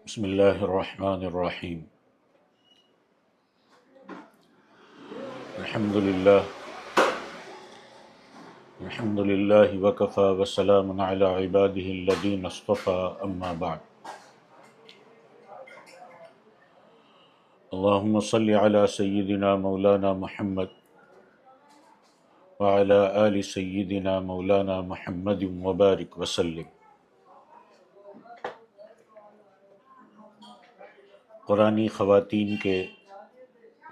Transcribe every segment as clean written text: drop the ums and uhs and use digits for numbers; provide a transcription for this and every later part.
بسم اللہ الرحمن الرحیم الحمد للہ وکفی وسلام علی عبادہ الذین اصطفی اما بعد اللہم صلی علی سیدنا مولانا محمد وعلی آل سیدنا مولانا محمد وبارک وسلم۔ قرآنی خواتین کے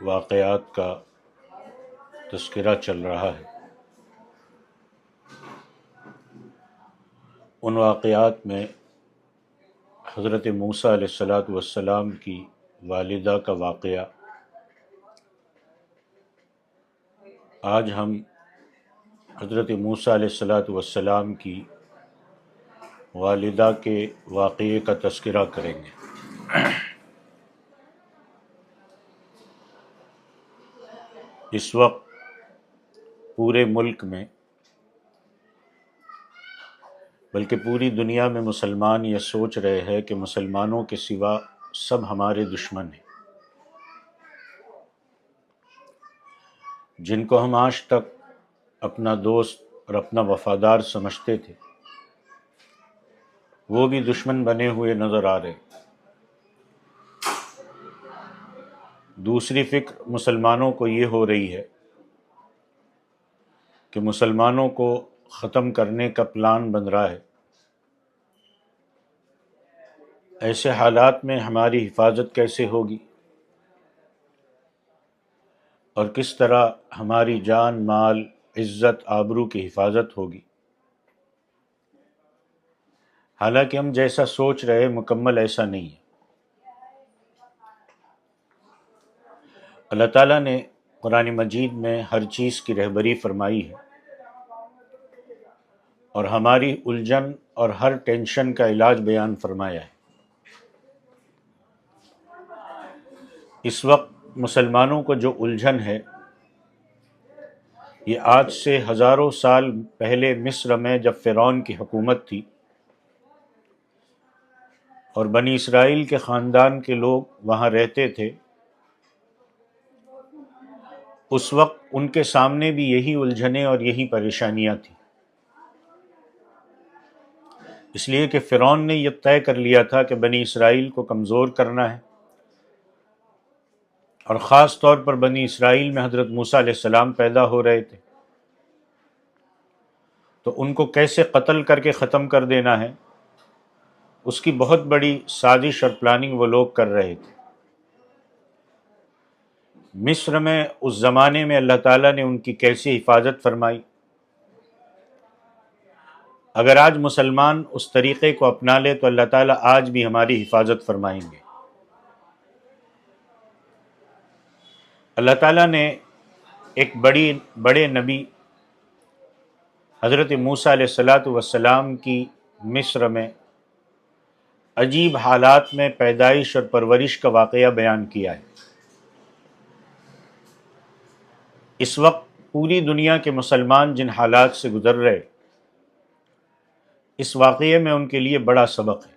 واقعات کا تذکرہ چل رہا ہے۔ ان واقعات میں حضرت موسیٰ علیہ السلام کی والدہ کا واقعہ، آج ہم حضرت موسیٰ علیہ السلام کی والدہ کے واقعے کا تذکرہ کریں گے۔ اس وقت پورے ملک میں بلکہ پوری دنیا میں مسلمان یہ سوچ رہے ہیں کہ مسلمانوں کے سوا سب ہمارے دشمن ہیں۔ جن کو ہم آج تک اپنا دوست اور اپنا وفادار سمجھتے تھے، وہ بھی دشمن بنے ہوئے نظر آ رہے۔ دوسری فکر مسلمانوں کو یہ ہو رہی ہے کہ مسلمانوں کو ختم کرنے کا پلان بن رہا ہے۔ ایسے حالات میں ہماری حفاظت کیسے ہوگی اور کس طرح ہماری جان، مال، عزت، آبرو کی حفاظت ہوگی؟ حالانکہ ہم جیسا سوچ رہے مکمل ایسا نہیں ہے۔ اللہ تعالیٰ نے قرآن مجید میں ہر چیز کی رہبری فرمائی ہے اور ہماری الجھن اور ہر ٹینشن کا علاج بیان فرمایا ہے۔ اس وقت مسلمانوں کو جو الجھن ہے، یہ آج سے ہزاروں سال پہلے مصر میں جب فرعون کی حکومت تھی اور بنی اسرائیل کے خاندان کے لوگ وہاں رہتے تھے، اس وقت ان کے سامنے بھی یہی الجھنیں اور یہی پریشانیاں تھیں۔ اس لیے کہ فرعون نے یہ طے کر لیا تھا کہ بنی اسرائیل کو کمزور کرنا ہے، اور خاص طور پر بنی اسرائیل میں حضرت موسیٰ علیہ السلام پیدا ہو رہے تھے، تو ان کو کیسے قتل کر کے ختم کر دینا ہے، اس کی بہت بڑی سازش اور پلاننگ وہ لوگ کر رہے تھے۔ مصر میں اس زمانے میں اللہ تعالیٰ نے ان کی کیسی حفاظت فرمائی، اگر آج مسلمان اس طریقے کو اپنا لے تو اللہ تعالیٰ آج بھی ہماری حفاظت فرمائیں گے۔ اللہ تعالیٰ نے ایک بڑے نبی حضرت موسیٰ علیہ السلام کی مصر میں عجیب حالات میں پیدائش اور پرورش کا واقعہ بیان کیا ہے۔ اس وقت پوری دنیا کے مسلمان جن حالات سے گزر رہے، اس واقعے میں ان کے لیے بڑا سبق ہے۔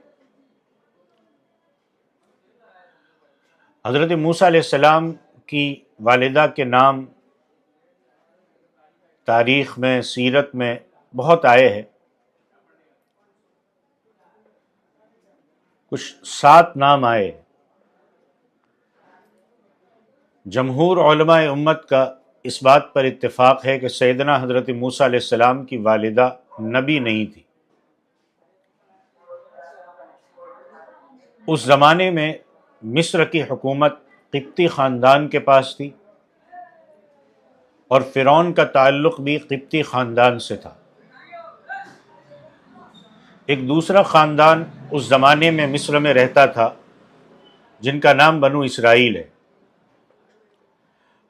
حضرت موسیٰ علیہ السلام کی والدہ کے نام تاریخ میں، سیرت میں بہت آئے ہیں۔ کچھ 7 نام آئے۔ جمہور علماء امت کا اس بات پر اتفاق ہے کہ سیدنا حضرت موسیٰ علیہ السلام کی والدہ نبی نہیں تھی۔ اس زمانے میں مصر کی حکومت قبطی خاندان کے پاس تھی، اور فرعون کا تعلق بھی قبطی خاندان سے تھا۔ ایک دوسرا خاندان اس زمانے میں مصر میں رہتا تھا جن کا نام بنو اسرائیل ہے۔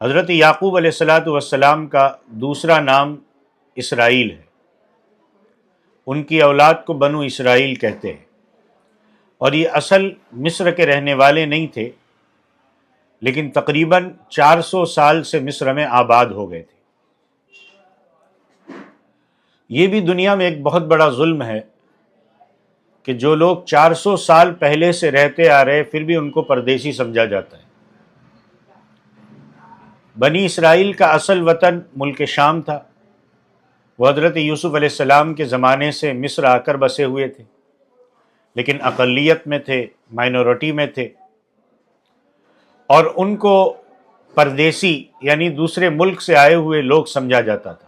حضرت یعقوب علیہ السلام کا دوسرا نام اسرائیل ہے۔ ان کی اولاد کو بنو اسرائیل کہتے ہیں، اور یہ اصل مصر کے رہنے والے نہیں تھے، لیکن تقریباً 400 سال سے مصر میں آباد ہو گئے تھے۔ یہ بھی دنیا میں ایک بہت بڑا ظلم ہے کہ جو لوگ 400 سال پہلے سے رہتے آ رہے پھر بھی ان کو پردیسی سمجھا جاتا ہے۔ بنی اسرائیل کا اصل وطن ملک شام تھا، وہ حضرت یوسف علیہ السلام کے زمانے سے مصر آ کر بسے ہوئے تھے، لیکن اقلیت میں تھے، مائنورٹی میں تھے، اور ان کو پردیسی یعنی دوسرے ملک سے آئے ہوئے لوگ سمجھا جاتا تھا۔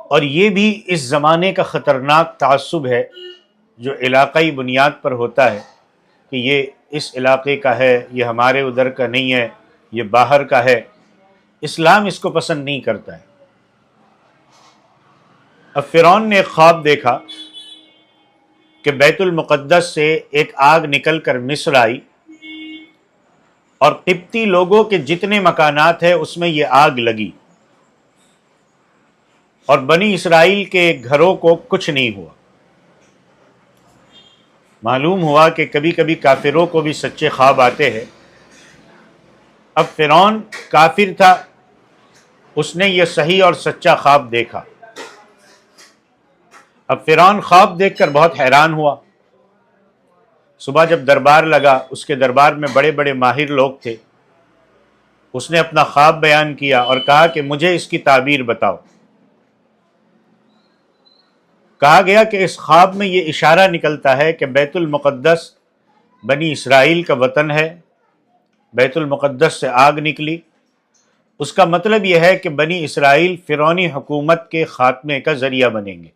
اور یہ بھی اس زمانے کا خطرناک تعصب ہے جو علاقائی بنیاد پر ہوتا ہے کہ یہ اس علاقے کا ہے، یہ ہمارے ادھر کا نہیں ہے، یہ باہر کا ہے۔ اسلام اس کو پسند نہیں کرتا ہے۔ اب فرعون نے ایک خواب دیکھا کہ بیت المقدس سے ایک آگ نکل کر مصر آئی، اور قبطی لوگوں کے جتنے مکانات ہیں اس میں یہ آگ لگی، اور بنی اسرائیل کے گھروں کو کچھ نہیں ہوا۔ معلوم ہوا کہ کبھی کبھی کافروں کو بھی سچے خواب آتے ہیں۔ اب فرعون کافر تھا، اس نے یہ صحیح اور سچا خواب دیکھا۔ اب فرعون خواب دیکھ کر بہت حیران ہوا۔ صبح جب دربار لگا، اس کے دربار میں بڑے بڑے ماہر لوگ تھے، اس نے اپنا خواب بیان کیا اور کہا کہ مجھے اس کی تعبیر بتاؤ۔ کہا گیا کہ اس خواب میں یہ اشارہ نکلتا ہے کہ بیت المقدس بنی اسرائیل کا وطن ہے، بیت المقدس سے آگ نکلی، اس کا مطلب یہ ہے کہ بنی اسرائیل فرعونی حکومت کے خاتمے کا ذریعہ بنیں گے۔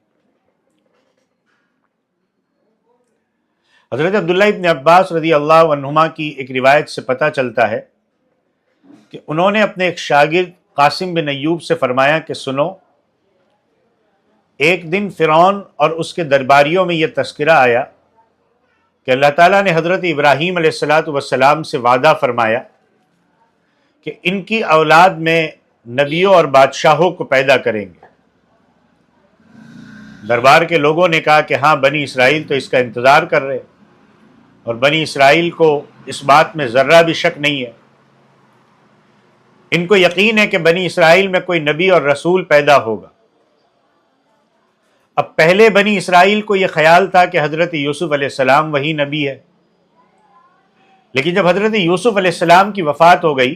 حضرت عبداللہ ابن عباس رضی اللہ عنہما کی ایک روایت سے پتہ چلتا ہے کہ انہوں نے اپنے ایک شاگرد قاسم بن ایوب سے فرمایا کہ سنو، ایک دن فرعون اور اس کے درباریوں میں یہ تذکرہ آیا کہ اللہ تعالیٰ نے حضرت ابراہیم علیہ السلام سے وعدہ فرمایا کہ ان کی اولاد میں نبیوں اور بادشاہوں کو پیدا کریں گے۔ دربار کے لوگوں نے کہا کہ ہاں، بنی اسرائیل تو اس کا انتظار کر رہے، اور بنی اسرائیل کو اس بات میں ذرہ بھی شک نہیں ہے، ان کو یقین ہے کہ بنی اسرائیل میں کوئی نبی اور رسول پیدا ہوگا۔ اب پہلے بنی اسرائیل کو یہ خیال تھا کہ حضرت یوسف علیہ السلام وہی نبی ہے، لیکن جب حضرت یوسف علیہ السلام کی وفات ہو گئی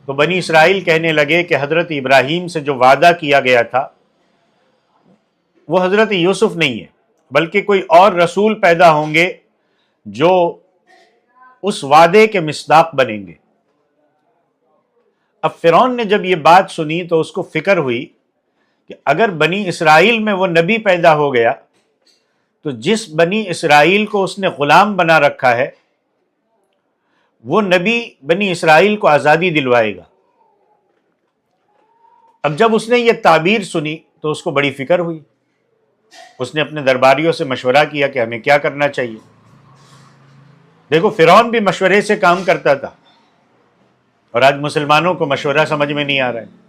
تو بنی اسرائیل کہنے لگے کہ حضرت ابراہیم سے جو وعدہ کیا گیا تھا وہ حضرت یوسف نہیں ہے، بلکہ کوئی اور رسول پیدا ہوں گے جو اس وعدے کے مصداق بنیں گے۔ اب فرعون نے جب یہ بات سنی تو اس کو فکر ہوئی کہ اگر بنی اسرائیل میں وہ نبی پیدا ہو گیا تو جس بنی اسرائیل کو اس نے غلام بنا رکھا ہے وہ نبی بنی اسرائیل کو آزادی دلوائے گا۔ اب جب اس نے یہ تعبیر سنی تو اس کو بڑی فکر ہوئی، اس نے اپنے درباریوں سے مشورہ کیا کہ ہمیں کیا کرنا چاہیے۔ دیکھو، فرعون بھی مشورے سے کام کرتا تھا، اور آج مسلمانوں کو مشورہ سمجھ میں نہیں آ رہا ہے۔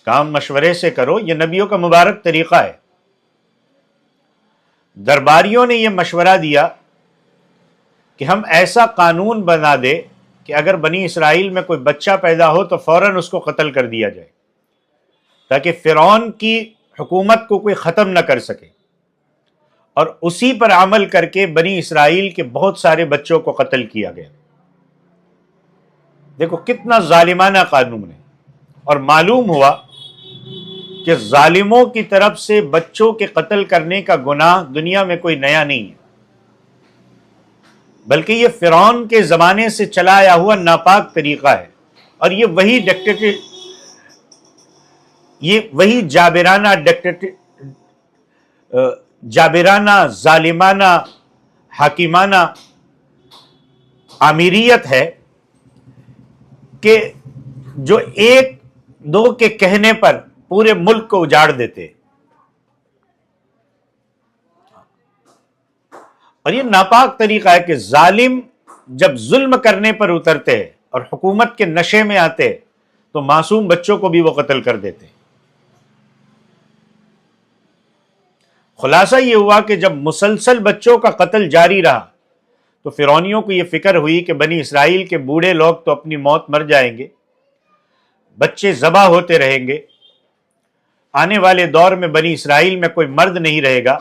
کام مشورے سے کرو، یہ نبیوں کا مبارک طریقہ ہے۔ درباریوں نے یہ مشورہ دیا کہ ہم ایسا قانون بنا دے کہ اگر بنی اسرائیل میں کوئی بچہ پیدا ہو تو فوراً اس کو قتل کر دیا جائے، تاکہ فرعون کی حکومت کو کوئی ختم نہ کر سکے، اور اسی پر عمل کر کے بنی اسرائیل کے بہت سارے بچوں کو قتل کیا گیا۔ دیکھو کتنا ظالمانہ قانون ہے، اور معلوم ہوا کہ ظالموں کی طرف سے بچوں کے قتل کرنے کا گناہ دنیا میں کوئی نیا نہیں ہے، بلکہ یہ فرعون کے زمانے سے چلا آیا ہوا ناپاک طریقہ ہے، اور یہ وہی جابرانہ ظالمانہ حاکمانہ آمیریت ہے کہ جو ایک دو کے کہنے پر پورے ملک کو اجاڑ دیتے، اور یہ ناپاک طریقہ ہے کہ ظالم جب ظلم کرنے پر اترتے ہیں اور حکومت کے نشے میں آتے تو معصوم بچوں کو بھی وہ قتل کر دیتے۔ خلاصہ یہ ہوا کہ جب مسلسل بچوں کا قتل جاری رہا تو فرعونیوں کو یہ فکر ہوئی کہ بنی اسرائیل کے بوڑھے لوگ تو اپنی موت مر جائیں گے، بچے ذبح ہوتے رہیں گے، آنے والے دور میں بنی اسرائیل میں کوئی مرد نہیں رہے گا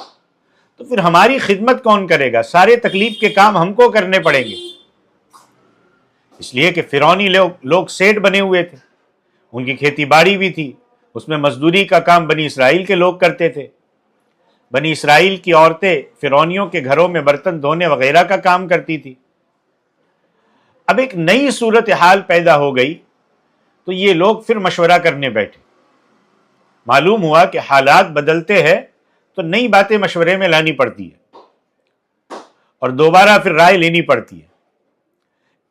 تو پھر ہماری خدمت کون کرے گا؟ سارے تکلیف کے کام ہم کو کرنے پڑیں گے۔ اس لیے کہ فرعونی لوگ سیٹ بنے ہوئے تھے، ان کی کھیتی باڑی بھی تھی، اس میں مزدوری کا کام بنی اسرائیل کے لوگ کرتے تھے۔ بنی اسرائیل کی عورتیں فرعونیوں کے گھروں میں برتن دھونے وغیرہ کا کام کرتی تھی۔ اب ایک نئی صورتحال پیدا ہو گئی تو یہ لوگ پھر مشورہ کرنے بیٹھے۔ معلوم ہوا کہ حالات بدلتے ہیں تو نئی باتیں مشورے میں لانی پڑتی ہے اور دوبارہ پھر رائے لینی پڑتی ہے۔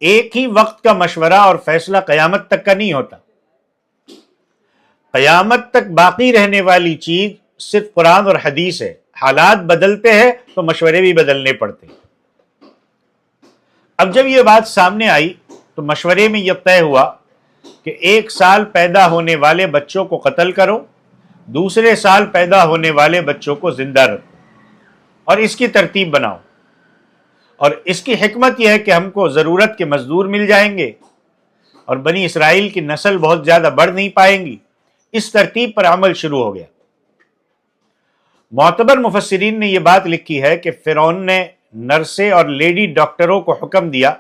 ایک ہی وقت کا مشورہ اور فیصلہ قیامت تک کا نہیں ہوتا۔ قیامت تک باقی رہنے والی چیز صرف قرآن اور حدیث ہے۔ حالات بدلتے ہیں تو مشورے بھی بدلنے پڑتے ہیں۔ اب جب یہ بات سامنے آئی تو مشورے میں یہ طے ہوا کہ 1 سال پیدا ہونے والے بچوں کو قتل کرو، دوسرے سال پیدا ہونے والے بچوں کو زندہ رکھو اور اس کی ترتیب بناؤ، اور اس کی حکمت یہ ہے کہ ہم کو ضرورت کے مزدور مل جائیں گے اور بنی اسرائیل کی نسل بہت زیادہ بڑھ نہیں پائیں گی۔ اس ترتیب پر عمل شروع ہو گیا۔ معتبر مفسرین نے یہ بات لکھی ہے کہ فرعون نے نرسے اور لیڈی ڈاکٹروں کو حکم دیا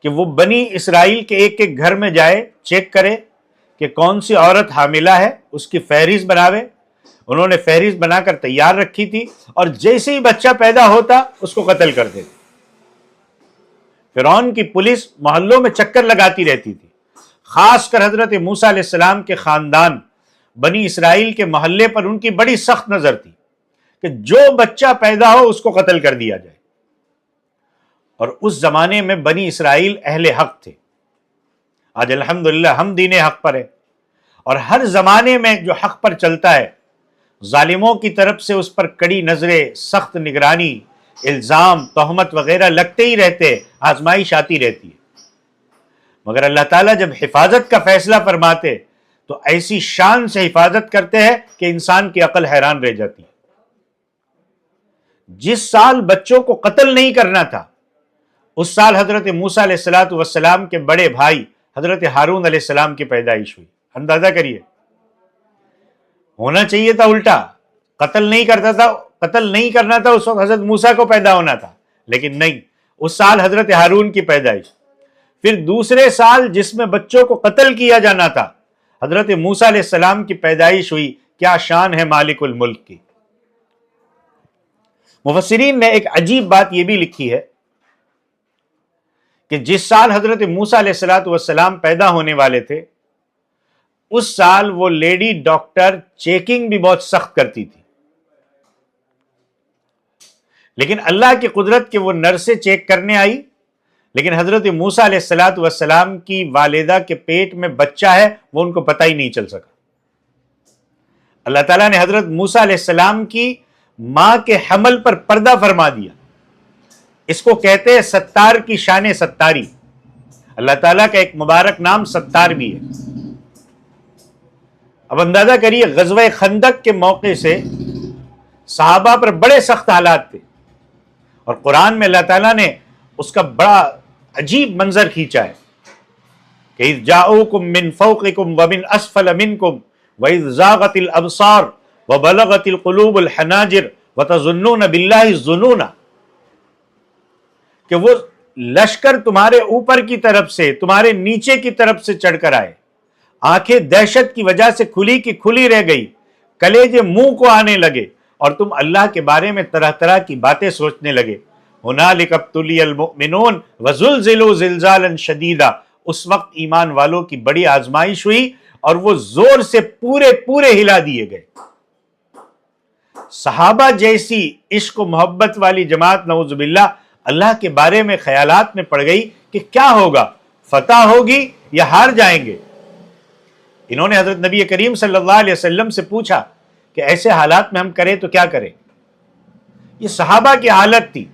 کہ وہ بنی اسرائیل کے ایک ایک گھر میں جائے، چیک کرے کہ کون سی عورت حاملہ ہے، اس کی فہرست بناوے۔ انہوں نے فہرست بنا کر تیار رکھی تھی اور جیسے ہی بچہ پیدا ہوتا اس کو قتل کر دیتے۔ فرعون کی پولیس محلوں میں چکر لگاتی رہتی تھی، خاص کر حضرت موسیٰ علیہ السلام کے خاندان بنی اسرائیل کے محلے پر ان کی بڑی سخت نظر تھی کہ جو بچہ پیدا ہو اس کو قتل کر دیا جائے۔ اور اس زمانے میں بنی اسرائیل اہل حق تھے۔ آج الحمدللہ ہم دین حق پر ہے، اور ہر زمانے میں جو حق پر چلتا ہے ظالموں کی طرف سے اس پر کڑی نظریں، سخت نگرانی، الزام، تہمت وغیرہ لگتے ہی رہتے، آزمائش آتی رہتی ہے۔ مگر اللہ تعالیٰ جب حفاظت کا فیصلہ فرماتے تو ایسی شان سے حفاظت کرتے ہیں کہ انسان کی عقل حیران رہ جاتی ہے۔ جس سال بچوں کو قتل نہیں کرنا تھا اس سال حضرت موسیٰ علیہ السلام کے بڑے بھائی حضرت ہارون علیہ السلام کی پیدائش ہوئی۔ اندازہ کریے، ہونا چاہیے تھا الٹا، قتل نہیں کرنا تھا اس وقت حضرت موسیٰ کو پیدا ہونا تھا، لیکن نہیں، اس سال حضرت ہارون کی پیدائش۔ پھر دوسرے سال جس میں بچوں کو قتل کیا جانا تھا حضرت موسیٰ علیہ السلام کی پیدائش ہوئی۔ کیا شان ہے مالک الملک کی۔ مفسرین نے ایک عجیب بات یہ بھی لکھی ہے کہ جس سال حضرت موسیٰ علیہ السلام پیدا ہونے والے تھے اس سال وہ لیڈی ڈاکٹر چیکنگ بھی بہت سخت کرتی تھی، لیکن اللہ کی قدرت کہ وہ نرسیں چیک کرنے آئی، لیکن حضرت موسیٰ علیہ السلام کی والدہ کے پیٹ میں بچہ ہے وہ ان کو پتہ ہی نہیں چل سکا۔ اللہ تعالیٰ نے حضرت موسیٰ علیہ السلام کی ماں کے حمل پر پردہ فرما دیا۔ اس کو کہتے ہیں ستار کی شان ستاری۔ اللہ تعالیٰ کا ایک مبارک نام ستار بھی ہے۔ اب اندازہ کریے، غزوہ خندق کے موقع سے صحابہ پر بڑے سخت حالات تھے، اور قرآن میں اللہ تعالیٰ نے اس کا بڑا عجیب منظر کھینچا ہے کہ اذ جاؤکم من فوقکم ومن اسفل منکم واذ زاغت الابصار وبلغت القلوب الحناجر وتظنون باللہ الظنون، کہ وہ لشکر تمہارے اوپر کی طرف سے تمہارے نیچے کی طرف سے چڑھ کر آئے، آنکھیں دہشت کی وجہ سے کھلی کی کھلی رہ گئی، کلیجے منہ کو آنے لگے اور تم اللہ کے بارے میں طرح طرح کی باتیں سوچنے لگے۔ ہنالک ابتلی المؤمنون وزلزلوا زلزالا شدیدا، اس وقت ایمان والوں کی بڑی آزمائش ہوئی اور وہ زور سے پورے ہلا دیے گئے۔ صحابہ جیسی عشق و محبت والی جماعت نعوذ باللہ اللہ کے بارے میں خیالات میں پڑ گئی کہ کیا ہوگا، فتح ہوگی یا ہار جائیں گے۔ انہوں نے حضرت نبی کریم صلی اللہ علیہ وسلم سے پوچھا کہ ایسے حالات میں ہم کریں تو کیا کریں۔ یہ صحابہ کی حالت تھی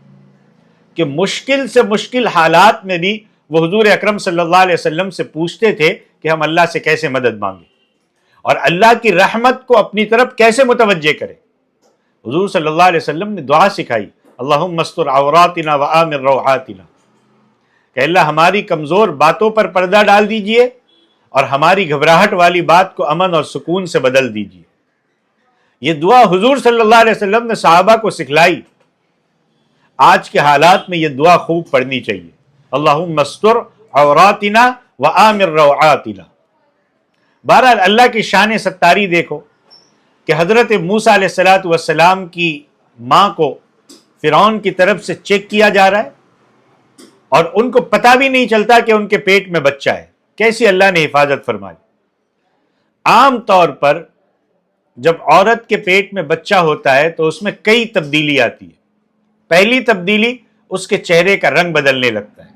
کہ مشکل سے مشکل حالات میں بھی وہ حضور اکرم صلی اللہ علیہ وسلم سے پوچھتے تھے کہ ہم اللہ سے کیسے مدد مانگیں اور اللہ کی رحمت کو اپنی طرف کیسے متوجہ کریں۔ حضور صلی اللہ علیہ وسلم نے دعا سکھائی، اللہم استر عوراتنا وآمن روحاتنا، کہ اللہ ہماری کمزور باتوں پر پردہ ڈال دیجئے اور ہماری گھبراہٹ والی بات کو امن اور سکون سے بدل دیجئے۔ یہ دعا حضور صلی اللہ علیہ وسلم نے صحابہ کو سکھلائی. آج کے حالات میں یہ دعا خوب پڑھنی چاہیے. اللہم استر عوراتنا وآمر روعاتنا. بہرحال اللہ کی شان ستاری دیکھو کہ حضرت موسیٰ علیہ السلام کی ماں کو فرعون کی طرف سے چیک کیا جا رہا ہے اور ان کو پتہ بھی نہیں چلتا کہ ان کے پیٹ میں بچہ ہے. کیسی اللہ نے حفاظت فرمائی. عام طور پر جب عورت کے پیٹ میں بچہ ہوتا ہے تو اس میں کئی تبدیلی آتی ہے. پہلی تبدیلی اس کے چہرے کا رنگ بدلنے لگتا ہے.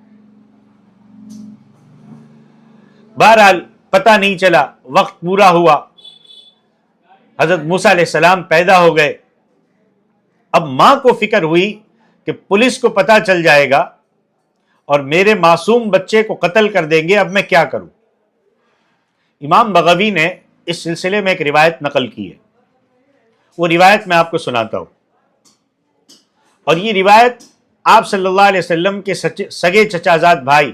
بہرحال پتہ نہیں چلا، وقت پورا ہوا، حضرت موسیٰ علیہ السلام پیدا ہو گئے. اب ماں کو فکر ہوئی کہ پولیس کو پتہ چل جائے گا اور میرے معصوم بچے کو قتل کر دیں گے، اب میں کیا کروں. امام بغوی نے اس سلسلے میں ایک روایت نقل کی ہے. وہ روایت میں آپ کو سناتا ہوں. اور یہ روایت آپ صلی اللہ علیہ وسلم کے سگے چچا زاد بھائی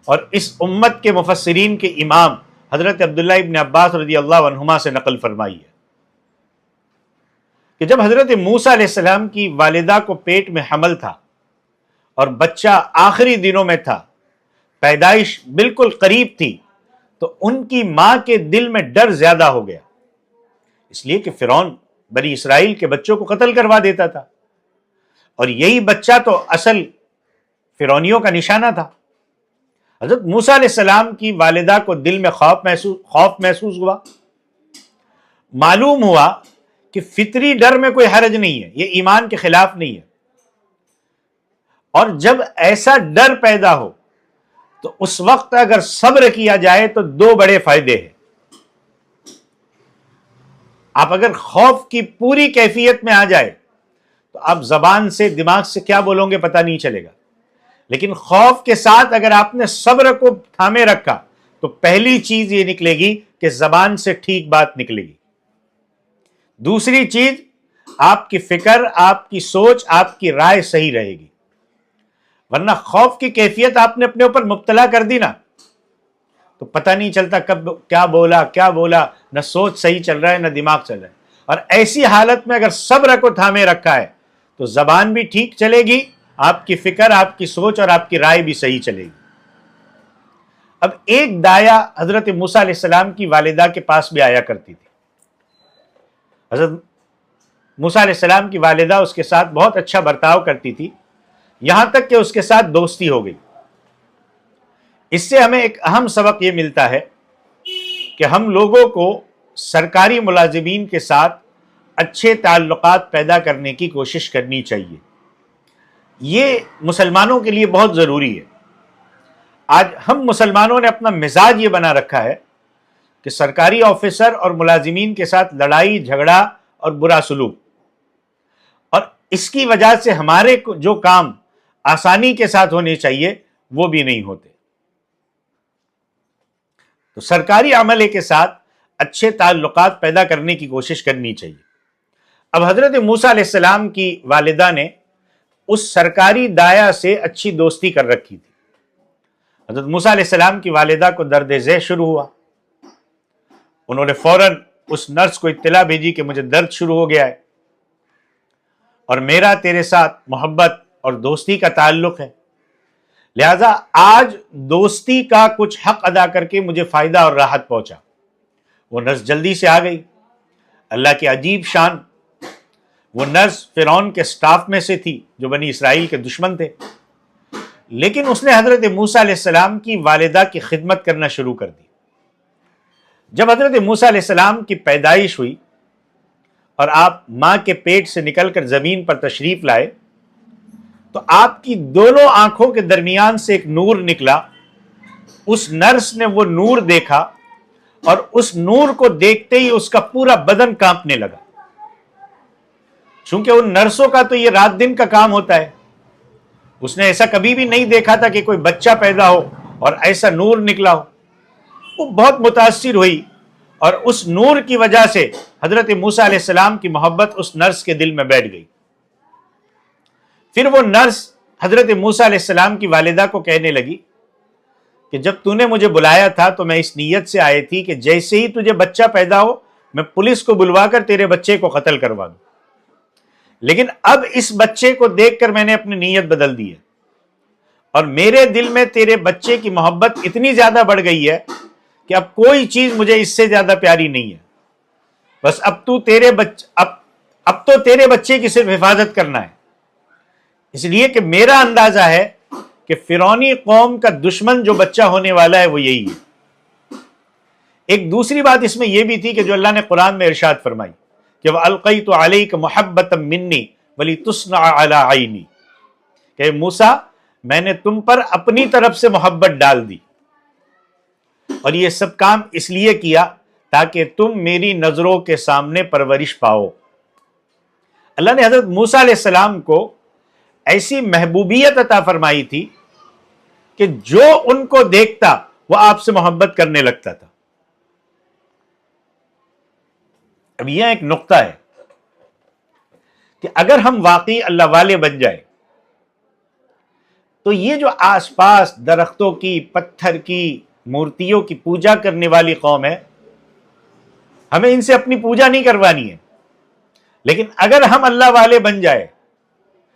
اور اس امت کے مفسرین کے امام حضرت عبداللہ ابن عباس رضی اللہ عنہما سے نقل فرمائی ہے کہ جب حضرت موسیٰ علیہ السلام کی والدہ کو پیٹ میں حمل تھا اور بچہ آخری دنوں میں تھا، پیدائش بالکل قریب تھی، تو ان کی ماں کے دل میں ڈر زیادہ ہو گیا، اس لیے کہ فرعون بنی اسرائیل کے بچوں کو قتل کروا دیتا تھا اور یہی بچہ تو اصل فرعونیوں کا نشانہ تھا. حضرت موسیٰ علیہ السلام کی والدہ کو دل میں خوف محسوس ہوا. معلوم ہوا کہ فطری ڈر میں کوئی حرج نہیں ہے، یہ ایمان کے خلاف نہیں ہے. اور جب ایسا ڈر پیدا ہو تو اس وقت اگر صبر کیا جائے تو دو بڑے فائدے ہیں. آپ اگر خوف کی پوری کیفیت میں آ جائے تو آپ زبان سے دماغ سے کیا بولیں گے پتہ نہیں چلے گا، لیکن خوف کے ساتھ اگر آپ نے صبر کو تھامے رکھا تو پہلی چیز یہ نکلے گی کہ زبان سے ٹھیک بات نکلے گی. دوسری چیز، آپ کی فکر، آپ کی سوچ، آپ کی رائے صحیح رہے گی. ورنہ خوف کی کیفیت آپ نے اپنے اوپر مبتلا کر دی نا تو پتہ نہیں چلتا کب کیا بولا، نہ سوچ صحیح چل رہا ہے نہ دماغ چل رہا ہے. اور ایسی حالت میں اگر صبر کو تھامے رکھا ہے تو زبان بھی ٹھیک چلے گی، آپ کی فکر، آپ کی سوچ اور آپ کی رائے بھی صحیح چلے گی. اب ایک دایا حضرت موسیٰ علیہ السلام کی والدہ کے پاس بھی آیا کرتی تھی. حضرت موسیٰ علیہ السلام کی والدہ اس کے ساتھ بہت اچھا برتاؤ کرتی تھی، یہاں تک کہ اس کے ساتھ دوستی ہو گئی. اس سے ہمیں ایک اہم سبق یہ ملتا ہے کہ ہم لوگوں کو سرکاری ملازمین کے ساتھ اچھے تعلقات پیدا کرنے کی کوشش کرنی چاہیے. یہ مسلمانوں کے لیے بہت ضروری ہے. آج ہم مسلمانوں نے اپنا مزاج یہ بنا رکھا ہے کہ سرکاری آفیسر اور ملازمین کے ساتھ لڑائی جھگڑا اور برا سلوک، اور اس کی وجہ سے ہمارے جو کام آسانی کے ساتھ ہونے چاہیے وہ بھی نہیں ہوتے. تو سرکاری عملے کے ساتھ اچھے تعلقات پیدا کرنے کی کوشش کرنی چاہیے. اب حضرت موسیٰ علیہ السلام کی والدہ نے اس سرکاری دایا سے اچھی دوستی کر رکھی تھی. حضرت موسیٰ علیہ السلام کی والدہ کو درد ذیل شروع ہوا. انہوں نے فوراً اس نرس کو اطلاع بھیجی کہ مجھے درد شروع ہو گیا ہے اور میرا تیرے ساتھ محبت اور دوستی کا تعلق ہے، لہذا آج دوستی کا کچھ حق ادا کر کے مجھے فائدہ اور راحت پہنچا. وہ نرس جلدی سے آ گئی. اللہ کی عجیب شان، وہ نرس فرعون کے سٹاف میں سے تھی جو بنی اسرائیل کے دشمن تھے، لیکن اس نے حضرت موسیٰ علیہ السلام کی والدہ کی خدمت کرنا شروع کر دی. جب حضرت موسیٰ علیہ السلام کی پیدائش ہوئی اور آپ ماں کے پیٹ سے نکل کر زمین پر تشریف لائے تو آپ کی دونوں آنکھوں کے درمیان سے ایک نور نکلا. اس نرس نے وہ نور دیکھا اور اس نور کو دیکھتے ہی اس کا پورا بدن کانپنے لگا. چونکہ ان نرسوں کا تو یہ رات دن کا کام ہوتا ہے، اس نے ایسا کبھی بھی نہیں دیکھا تھا کہ کوئی بچہ پیدا ہو اور ایسا نور نکلا ہو. وہ بہت متاثر ہوئی اور اس نور کی وجہ سے حضرت موسیٰ علیہ السلام کی محبت اس نرس کے دل میں بیٹھ گئی. پھر وہ نرس حضرت موسیٰ علیہ السلام کی والدہ کو کہنے لگی کہ جب تو نے مجھے بلایا تھا تو میں اس نیت سے آئی تھی کہ جیسے ہی تجھے بچہ پیدا ہو میں پولیس کو بلوا کر تیرے بچے کو قتل کروا دوں، لیکن اب اس بچے کو دیکھ کر میں نے اپنی نیت بدل دی ہے، اور میرے دل میں تیرے بچے کی محبت اتنی زیادہ بڑھ گئی ہے کہ اب کوئی چیز مجھے اس سے زیادہ پیاری نہیں ہے، بس اب تو تیرے بچے کی صرف حفاظت کرنا ہے۔ اس لیے کہ میرا اندازہ ہے کہ فرعونی قوم کا دشمن جو بچہ ہونے والا ہے وہ یہی ہے۔ ایک دوسری بات اس میں یہ بھی تھی کہ جو اللہ نے قرآن میں ارشاد فرمائی کہ وَأَلْقَيْتُ عَلَيْكَ مُحَبَّةً مِّنِّي وَلِتُصْنَعَ عَلَىٰ عَيْنِي، کہ موسیٰ میں نے تم پر اپنی طرف سے محبت ڈال دی، اور یہ سب کام اس لیے کیا تاکہ تم میری نظروں کے سامنے پرورش پاؤ۔ اللہ نے حضرت موسیٰ علیہ السلام کو ایسی محبوبیت عطا فرمائی تھی کہ جو ان کو دیکھتا وہ آپ سے محبت کرنے لگتا تھا۔ اب یہ ایک نقطہ ہے کہ اگر ہم واقعی اللہ والے بن جائیں تو یہ جو آس پاس درختوں کی، پتھر کی، مورتیوں کی پوجا کرنے والی قوم ہے، ہمیں ان سے اپنی پوجا نہیں کروانی ہے، لیکن اگر ہم اللہ والے بن جائے،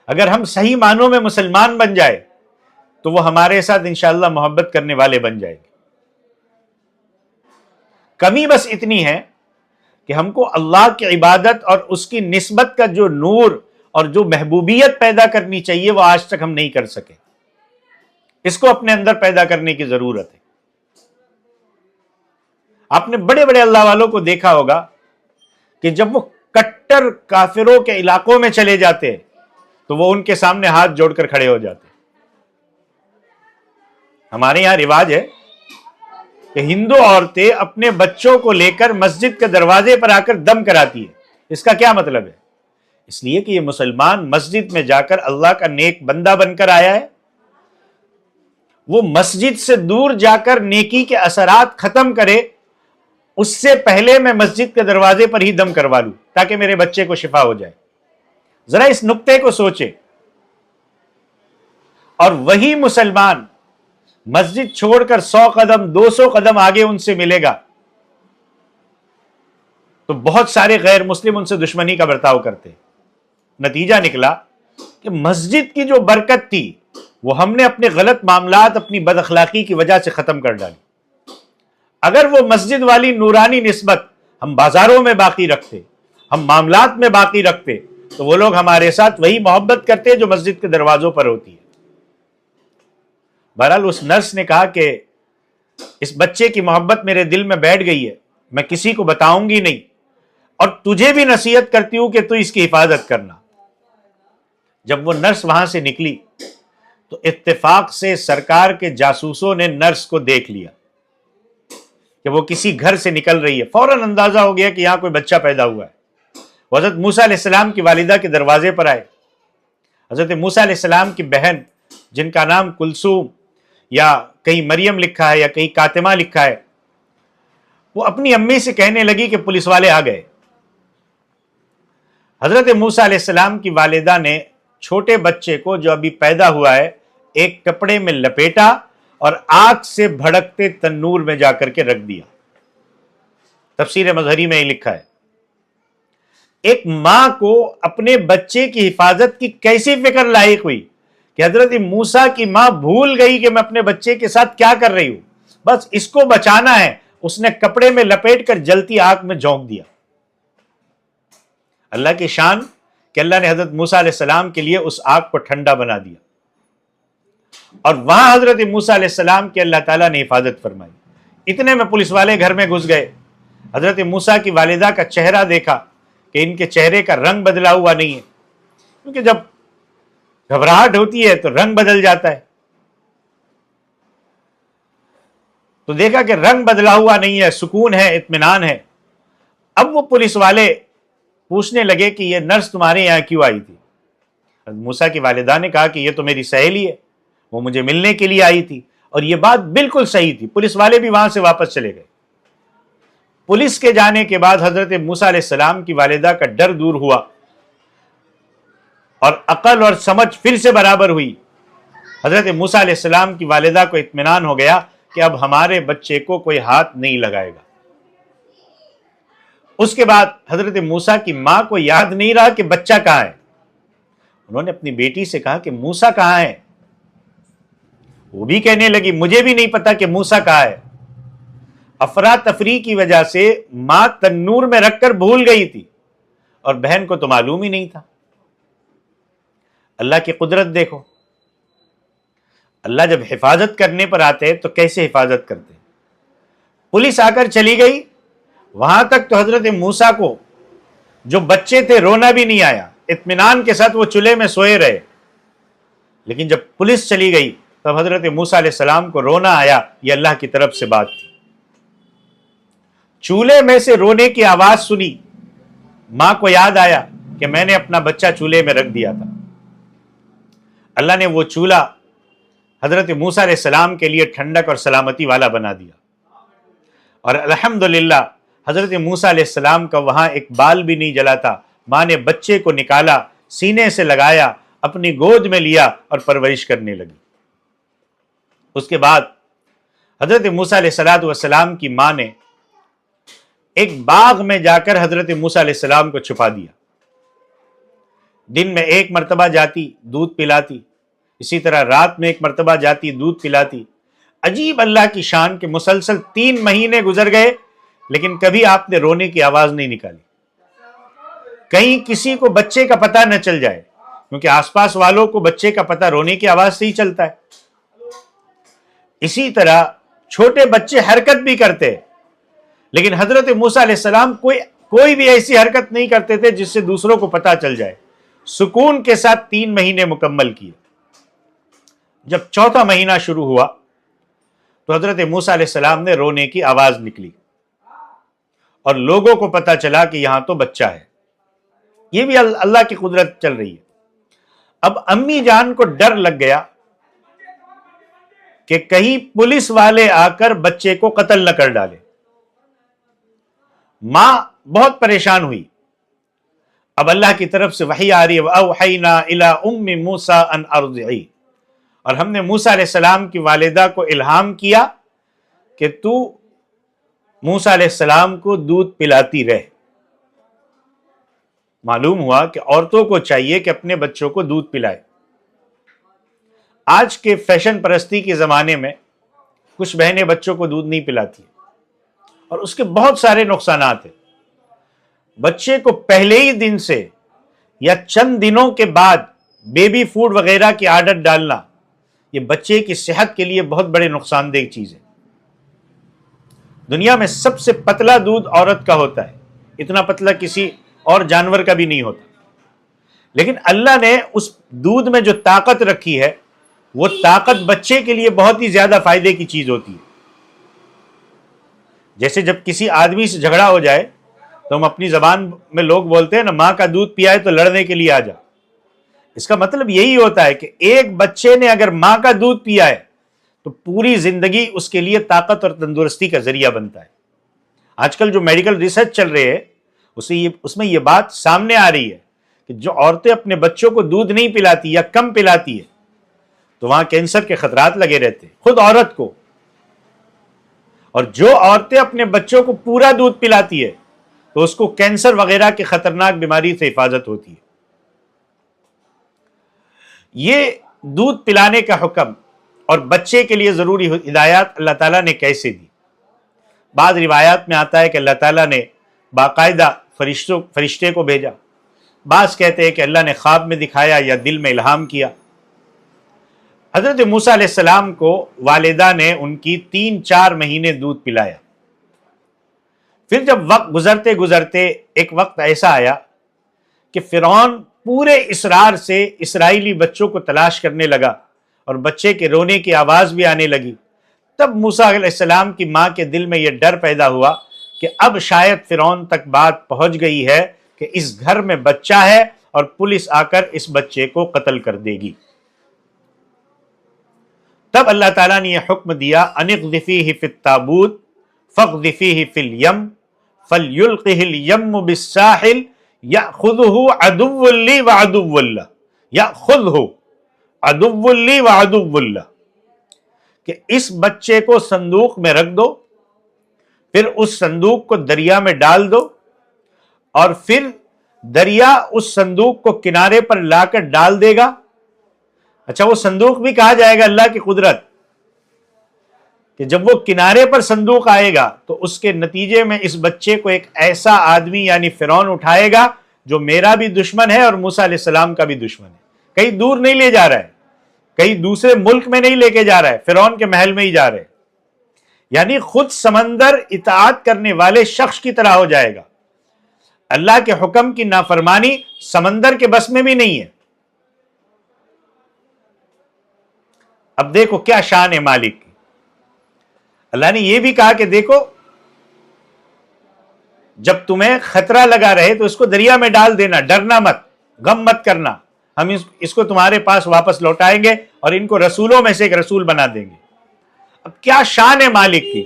اگر ہم صحیح معنوں میں مسلمان بن جائے تو وہ ہمارے ساتھ انشاءاللہ محبت کرنے والے بن جائیں گے۔ کمی بس اتنی ہے کہ ہم کو اللہ کی عبادت اور اس کی نسبت کا جو نور اور جو محبوبیت پیدا کرنی چاہیے وہ آج تک ہم نہیں کر سکے۔ اس کو اپنے اندر پیدا کرنے کی ضرورت ہے۔ آپ نے بڑے بڑے اللہ والوں کو دیکھا ہوگا کہ جب وہ کٹر کافروں کے علاقوں میں چلے جاتے تو وہ ان کے سامنے ہاتھ جوڑ کر کھڑے ہو جاتے۔ ہمارے یہاں رواج ہے کہ ہندو عورتیں اپنے بچوں کو لے کر مسجد کے دروازے پر آ کر دم کراتی ہے۔ اس کا کیا مطلب ہے؟ اس لیے کہ یہ مسلمان مسجد میں جا کر اللہ کا نیک بندہ بن کر آیا ہے، وہ مسجد سے دور جا کر نیکی کے اثرات ختم کرے، اس سے پہلے میں مسجد کے دروازے پر ہی دم کروا لوں تاکہ میرے بچے کو شفا ہو جائے۔ ذرا اس نقطے کو سوچے۔ اور وہی مسلمان مسجد چھوڑ کر 100 قدم 200 قدم آگے ان سے ملے گا تو بہت سارے غیر مسلم ان سے دشمنی کا برتاؤ کرتے۔ نتیجہ نکلا کہ مسجد کی جو برکت تھی وہ ہم نے اپنے غلط معاملات، اپنی بد اخلاقی کی وجہ سے ختم کر ڈالی۔ اگر وہ مسجد والی نورانی نسبت ہم بازاروں میں باقی رکھتے، ہم معاملات میں باقی رکھتے، تو وہ لوگ ہمارے ساتھ وہی محبت کرتے جو مسجد کے دروازوں پر ہوتی ہے۔ بہرحال اس نرس نے کہا کہ اس بچے کی محبت میرے دل میں بیٹھ گئی ہے، میں کسی کو بتاؤں گی نہیں، اور تجھے بھی نصیحت کرتی ہوں کہ تو اس کی حفاظت کرنا۔ جب وہ نرس وہاں سے نکلی تو اتفاق سے سرکار کے جاسوسوں نے نرس کو دیکھ لیا کہ وہ کسی گھر سے نکل رہی ہے۔ فوراً اندازہ ہو گیا کہ یہاں کوئی بچہ پیدا ہوا ہے۔ وہ حضرت موسیٰ علیہ السلام کی والدہ کے دروازے پر آئے۔ حضرت موسیٰ علیہ السلام کی بہن، جن کا نام کلثوم یا کہیں مریم لکھا ہے یا کہیں کاتمہ لکھا ہے، وہ اپنی امی سے کہنے لگی کہ پولیس والے آ گئے۔ حضرت موسیٰ علیہ السلام کی والدہ نے چھوٹے بچے کو جو ابھی پیدا ہوا ہے ایک کپڑے میں لپیٹا اور آگ سے بھڑکتے تنور میں جا کر کے رکھ دیا۔ تفسیر مظہری میں یہ لکھا ہے۔ ایک ماں کو اپنے بچے کی حفاظت کی کیسی فکر لاحق ہوئی کہ حضرت موسیٰ کی ماں بھول گئی کہ میں اپنے بچے کے ساتھ کیا کر رہی ہوں، بس اس کو بچانا ہے۔ اس نے کپڑے میں لپیٹ کر جلتی آگ میں جھونک دیا۔ اللہ کی شان کہ اللہ نے حضرت موسیٰ علیہ السلام کے لیے اس آگ کو ٹھنڈا بنا دیا، اور وہاں حضرت موسیٰ علیہ السلام کی اللہ تعالیٰ نے حفاظت فرمائی۔ اتنے میں پولیس والے گھر میں گھس گئے۔ حضرت موسیٰ کی والدہ کا چہرہ دیکھا کہ ان کے چہرے کا رنگ بدلا ہوا نہیں ہے، کیونکہ جب گھبراہٹ ہوتی ہے تو رنگ بدل جاتا ہے۔ تو دیکھا کہ رنگ بدلا ہوا نہیں ہے، سکون ہے، اطمینان ہے۔ اب وہ پولیس والے پوچھنے لگے کہ یہ نرس تمہارے یہاں کیوں آئی تھی؟ موسیٰ کی والدہ نے کہا کہ یہ تو میری سہیلی ہے، وہ مجھے ملنے کے لیے آئی تھی، اور یہ بات بالکل صحیح تھی۔ پولیس والے بھی وہاں سے واپس چلے گئے۔ پولیس کے جانے کے بعد حضرت موسیٰ علیہ السلام کی والدہ کا ڈر دور ہوا اور عقل اور سمجھ پھر سے برابر ہوئی۔ حضرت موسیٰ علیہ السلام کی والدہ کو اطمینان ہو گیا کہ اب ہمارے بچے کو کوئی ہاتھ نہیں لگائے گا۔ اس کے بعد حضرت موسیٰ کی ماں کو یاد نہیں رہا کہ بچہ کہاں ہے. انہوں نے اپنی بیٹی سے کہا کہ موسیٰ کہاں ہے؟ وہ بھی کہنے لگی مجھے بھی نہیں پتا کہ موسیٰ کہاں ہے. افراتفری کی وجہ سے ماں تنور میں رکھ کر بھول گئی تھی اور بہن کو تو معلوم ہی نہیں تھا. اللہ کی قدرت دیکھو. اللہ جب حفاظت کرنے پر آتے تو کیسے حفاظت کرتے. پولیس آ کر چلی گئی، وہاں تک تو حضرت موسیٰ کو جو بچے تھے رونا بھی نہیں آیا، اطمینان کے ساتھ وہ چولہے میں سوئے رہے. لیکن جب پولیس چلی گئی تب حضرت موسیٰ علیہ السلام کو رونا آیا. یہ اللہ کی طرف سے بات تھی. چولہے میں سے رونے کی آواز سنی، ماں کو یاد آیا کہ میں نے اپنا بچہ چولہے میں رکھ دیا تھا. اللہ نے وہ چولہا حضرت موسیٰ علیہ السلام کے لیے ٹھنڈک اور سلامتی والا بنا دیا. اور الحمدللہ حضرت موسیٰ علیہ السلام کا وہاں ایک بال بھی نہیں جلا تھا. ماں نے بچے کو نکالا، سینے سے لگایا، اپنی گود میں لیا اور پرورش کرنے لگی. اس کے بعد حضرت موسیٰ علیہ السلام کی ماں نے ایک باغ میں جا کر حضرت موسیٰ علیہ السلام کو چھپا دیا. دن میں ایک مرتبہ جاتی دودھ پلاتی، اسی طرح رات میں ایک مرتبہ جاتی دودھ پلاتی. عجیب اللہ کی شان کہ مسلسل 3 مہینے گزر گئے لیکن کبھی آپ نے رونے کی آواز نہیں نکالی. کہیں کسی کو بچے کا پتہ نہ چل جائے، کیونکہ آس پاس والوں کو بچے کا پتہ رونے کی آواز سے ہی چلتا ہے. اسی طرح چھوٹے بچے حرکت بھی کرتے لیکن حضرت موسیٰ علیہ السلام کوئی بھی ایسی حرکت نہیں کرتے تھے جس سے دوسروں کو پتہ چل جائے. سکون کے ساتھ 3 مہینے مکمل کیے. جب 4تھا مہینہ شروع ہوا تو حضرت موسیٰ علیہ السلام نے رونے کی آواز نکلی اور لوگوں کو پتہ چلا کہ یہاں تو بچہ ہے. یہ بھی اللہ کی قدرت چل رہی ہے. اب امی جان کو ڈر لگ گیا کہ کہیں پولیس والے آ کر بچے کو قتل نہ کر ڈالے. ماں بہت پریشان ہوئی. اب اللہ کی طرف سے وحی آ رہی ہے وَأَوْحَيْنَا إِلَىٰ أُمِّ مُوسَىٰ أَنْ أَرْضِعِيهِ، اور ہم نے موسیٰ علیہ السلام کی والدہ کو الہام کیا کہ تو موسیٰ علیہ السلام کو دودھ پلاتی رہ. معلوم ہوا کہ عورتوں کو چاہیے کہ اپنے بچوں کو دودھ پلائے. آج کے فیشن پرستی کے زمانے میں کچھ بہنیں بچوں کو دودھ نہیں پلاتی اور اس کے بہت سارے نقصانات ہیں. بچے کو پہلے ہی دن سے یا چند دنوں کے بعد بیبی فوڈ وغیرہ کی عادت ڈالنا یہ بچے کی صحت کے لیے بہت بڑے نقصان دہ چیز ہے. دنیا میں سب سے پتلا دودھ عورت کا ہوتا ہے، اتنا پتلا کسی اور جانور کا بھی نہیں ہوتا. لیکن اللہ نے اس دودھ میں جو طاقت رکھی ہے وہ طاقت بچے کے لیے بہت ہی زیادہ فائدے کی چیز ہوتی ہے. جیسے جب کسی آدمی سے جھگڑا ہو جائے تو ہم اپنی زبان میں لوگ بولتے ہیں نا ماں کا دودھ پیا ہے تو لڑنے کے لیے آ جا. اس کا مطلب یہی ہوتا ہے کہ ایک بچے نے اگر ماں کا دودھ پیا ہے تو پوری زندگی اس کے لیے طاقت اور تندرستی کا ذریعہ بنتا ہے. آج کل جو میڈیکل ریسرچ چل رہے ہیں اس میں یہ بات سامنے آ رہی ہے کہ جو عورتیں اپنے بچوں کو دودھ نہیں پلاتی یا کم پلاتی ہے تو وہاں کینسر کے خطرات لگے رہتے ہیں خود عورت کو. اور جو عورتیں اپنے بچوں کو پورا دودھ پلاتی ہے تو اس کو کینسر وغیرہ کی خطرناک بیماری سے حفاظت ہوتی ہے. یہ دودھ پلانے کا حکم اور بچے کے لیے ضروری ہدایات اللہ تعالیٰ نے کیسے دی؟ بعض روایات میں آتا ہے کہ اللہ تعالیٰ نے باقاعدہ فرشتے کو بھیجا. بعض کہتے ہیں کہ اللہ نے خواب میں دکھایا یا دل میں الہام کیا. حضرت موسیٰ علیہ السلام کو والدہ نے ان کی 3-4 مہینے دودھ پلایا. پھر جب وقت گزرتے گزرتے ایک وقت ایسا آیا کہ فرعون پورے اصرار سے اسرائیلی بچوں کو تلاش کرنے لگا اور بچے کے رونے کی آواز بھی آنے لگی. تب موسیٰ علیہ السلام کی ماں کے دل میں یہ ڈر پیدا ہوا کہ اب شاید فرعون تک بات پہنچ گئی ہے کہ اس گھر میں بچہ ہے اور پولیس آ کر اس بچے کو قتل کر دے گی. تب اللہ تعالیٰ نے یہ حکم دیا ان اقذفیہ فی التابوت فاقذفیہ فی الیم فلیلقہ الیم بالساحل یأخذہ عدو لی وعدو اللہ یأخذہ عدو لی وعدو اللہ، کہ اس بچے کو صندوق میں رکھ دو، پھر اس صندوق کو دریا میں ڈال دو اور پھر دریا اس صندوق کو کنارے پر لا کر ڈال دے گا. اچھا وہ صندوق بھی کہا جائے گا اللہ کی قدرت کہ جب وہ کنارے پر صندوق آئے گا تو اس کے نتیجے میں اس بچے کو ایک ایسا آدمی یعنی فرعون اٹھائے گا جو میرا بھی دشمن ہے اور موسیٰ علیہ السلام کا بھی دشمن ہے. کہیں دور نہیں لے جا رہا ہے, کہیں دوسرے ملک میں نہیں لے کے جا رہا ہے, فرعون کے محل میں ہی جا رہے ہیں. یعنی خود سمندر اطاعت کرنے والے شخص کی طرح ہو جائے گا. اللہ کے حکم کی نافرمانی سمندر کے بس میں بھی نہیں ہے. اب دیکھو کیا شان ہے مالک کی. اللہ نے یہ بھی کہا کہ دیکھو جب تمہیں خطرہ لگا رہے تو اس کو دریا میں ڈال دینا, ڈرنا مت, غم مت کرنا, ہم اس کو تمہارے پاس واپس لوٹائیں گے اور ان کو رسولوں میں سے ایک رسول بنا دیں گے. اب کیا شان ہے مالک کی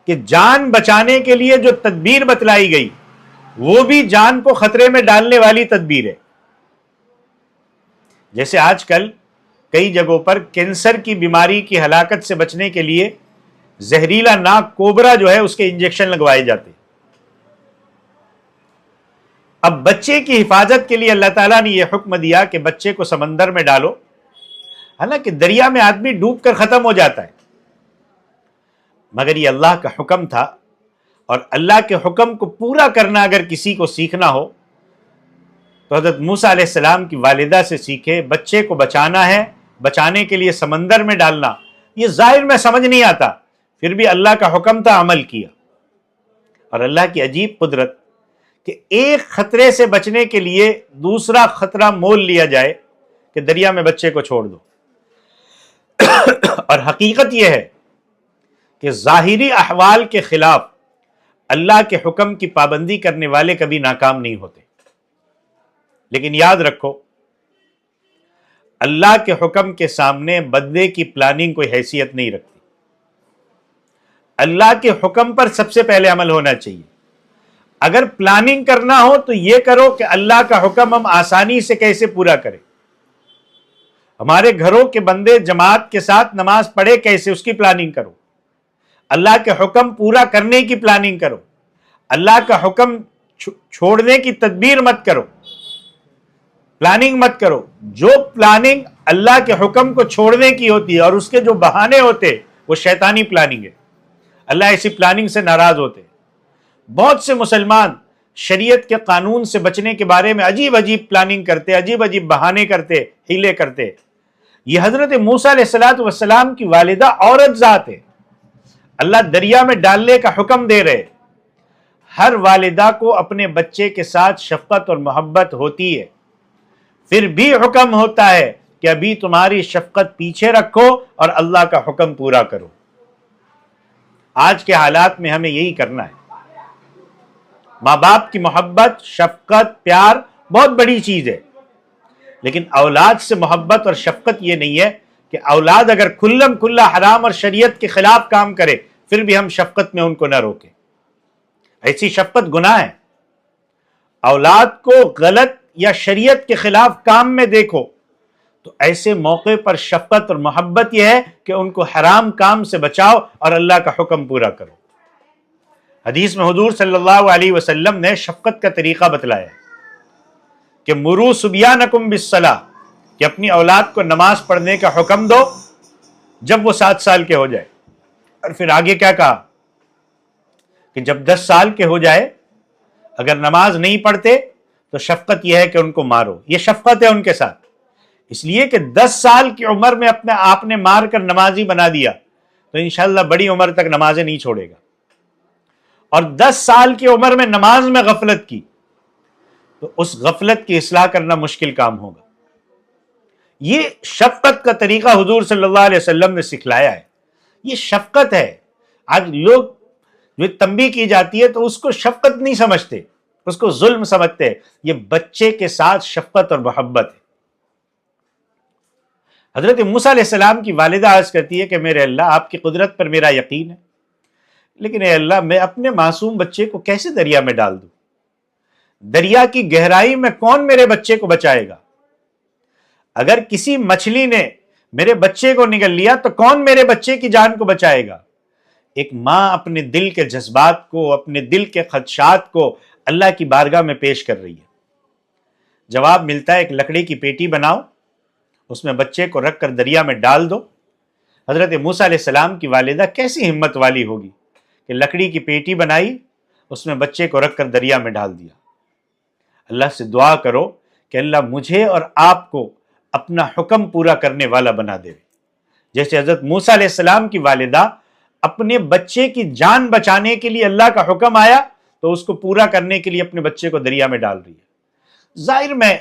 کہ جان بچانے کے لیے جو تدبیر بتلائی گئی وہ بھی جان کو خطرے میں ڈالنے والی تدبیر ہے. جیسے آج کل کئی جگہوں پر کینسر کی بیماری کی ہلاکت سے بچنے کے لیے زہریلا ناک کوبرا جو ہے اس کے انجیکشن لگوائے جاتے. اب بچے کی حفاظت کے لیے اللہ تعالیٰ نے یہ حکم دیا کہ بچے کو سمندر میں ڈالو. حالانکہ دریا میں آدمی ڈوب کر ختم ہو جاتا ہے, مگر یہ اللہ کا حکم تھا, اور اللہ کے حکم کو پورا کرنا اگر کسی کو سیکھنا ہو تو حضرت موسیٰ علیہ السلام کی والدہ سے سیکھے. بچے کو بچانا ہے, بچانے کے لیے سمندر میں ڈالنا, یہ ظاہر میں سمجھ نہیں آتا, پھر بھی اللہ کا حکم تھا, عمل کیا. اور اللہ کی عجیب قدرت کہ ایک خطرے سے بچنے کے لیے دوسرا خطرہ مول لیا جائے کہ دریا میں بچے کو چھوڑ دو. اور حقیقت یہ ہے کہ ظاہری احوال کے خلاف اللہ کے حکم کی پابندی کرنے والے کبھی ناکام نہیں ہوتے. لیکن یاد رکھو اللہ کے حکم کے سامنے بندے کی پلاننگ کوئی حیثیت نہیں رکھتی. اللہ کے حکم پر سب سے پہلے عمل ہونا چاہیے. اگر پلاننگ کرنا ہو تو یہ کرو کہ اللہ کا حکم ہم آسانی سے کیسے پورا کریں, ہمارے گھروں کے بندے جماعت کے ساتھ نماز پڑھے کیسے, اس کی پلاننگ کرو. اللہ کے حکم پورا کرنے کی پلاننگ کرو. اللہ کا حکم چھوڑنے کی تدبیر مت کرو, پلاننگ مت کرو. جو پلاننگ اللہ کے حکم کو چھوڑنے کی ہوتی ہے اور اس کے جو بہانے ہوتے وہ شیطانی پلاننگ ہے. اللہ ایسی پلاننگ سے ناراض ہوتے. بہت سے مسلمان شریعت کے قانون سے بچنے کے بارے میں عجیب عجیب پلاننگ کرتے, عجیب عجیب بہانے کرتے, ہیلے کرتے. یہ حضرت موسیٰ علیہ السلام کی والدہ عورت ذات ہے, اللہ دریا میں ڈالنے کا حکم دے رہے. ہر والدہ کو اپنے بچے کے ساتھ شفقت اور محبت ہوتی ہے, پھر بھی حکم ہوتا ہے کہ ابھی تمہاری شفقت پیچھے رکھو اور اللہ کا حکم پورا کرو. آج کے حالات میں ہمیں یہی کرنا ہے. ماں باپ کی محبت, شفقت, پیار بہت بڑی چیز ہے, لیکن اولاد سے محبت اور شفقت یہ نہیں ہے کہ اولاد اگر کھلم کھلا حرام اور شریعت کے خلاف کام کرے پھر بھی ہم شفقت میں ان کو نہ روکیں. ایسی شفقت گناہ ہے. اولاد کو غلط یا شریعت کے خلاف کام میں دیکھو تو ایسے موقع پر شفقت اور محبت یہ ہے کہ ان کو حرام کام سے بچاؤ اور اللہ کا حکم پورا کرو. حدیث میں حضور صلی اللہ علیہ وسلم نے شفقت کا طریقہ بتلایا کہ مرو صبیانکم بالصلاۃ, کہ اپنی اولاد کو نماز پڑھنے کا حکم دو جب وہ 7 سال کے ہو جائے. اور پھر آگے کیا کہا کہ جب 10 سال کے ہو جائے اگر نماز نہیں پڑھتے تو شفقت یہ ہے کہ ان کو مارو. یہ شفقت ہے ان کے ساتھ, اس لیے کہ 10 سال کی عمر میں اپنے آپ نے مار کر نمازی بنا دیا تو انشاءاللہ بڑی عمر تک نمازیں نہیں چھوڑے گا. اور 10 سال کی عمر میں نماز میں غفلت کی تو اس غفلت کی اصلاح کرنا مشکل کام ہوگا. یہ شفقت کا طریقہ حضور صلی اللہ علیہ وسلم نے سکھلایا ہے. یہ شفقت ہے. آج لوگ جو تنبیہ کی جاتی ہے تو اس کو شفقت نہیں سمجھتے, اس کو ظلم سمجھتے. یہ بچے کے ساتھ شفقت اور محبت ہے. حضرت موسیٰ علیہ السلام کی والدہ عرض کرتی ہے کہ میرے اللہ آپ کی قدرت پر میرا یقین ہے, لیکن اے اللہ میں اپنے معصوم بچے کو کیسے دریا میں ڈال دوں؟ دریا کی گہرائی میں کون میرے بچے کو بچائے گا؟ اگر کسی مچھلی نے میرے بچے کو نگل لیا تو کون میرے بچے کی جان کو بچائے گا؟ ایک ماں اپنے دل کے جذبات کو, اپنے دل کے خدشات کو اللہ کی بارگاہ میں پیش کر رہی ہے۔ جواب ملتا ہے ایک لکڑی کی پیٹی بناؤ، اس میں بچے کو رکھ کر دریا میں ڈال دو۔ حضرت موسیٰ علیہ السلام کی والدہ کیسی ہمت والی ہوگی کہ لکڑی کی پیٹی بنائی، اس میں بچے کو رکھ کر دریا میں ڈال دیا۔ اللہ سے دعا کرو کہ اللہ مجھے اور آپ کو اپنا حکم پورا کرنے والا بنا دے۔ جیسے حضرت موسیٰ علیہ السلام کی والدہ اپنے بچے کی جان بچانے کے لیے اللہ کا حکم آیا تو اس کو پورا کرنے کے لیے اپنے بچے کو دریا میں ڈال رہی ہے۔ ظاہر میں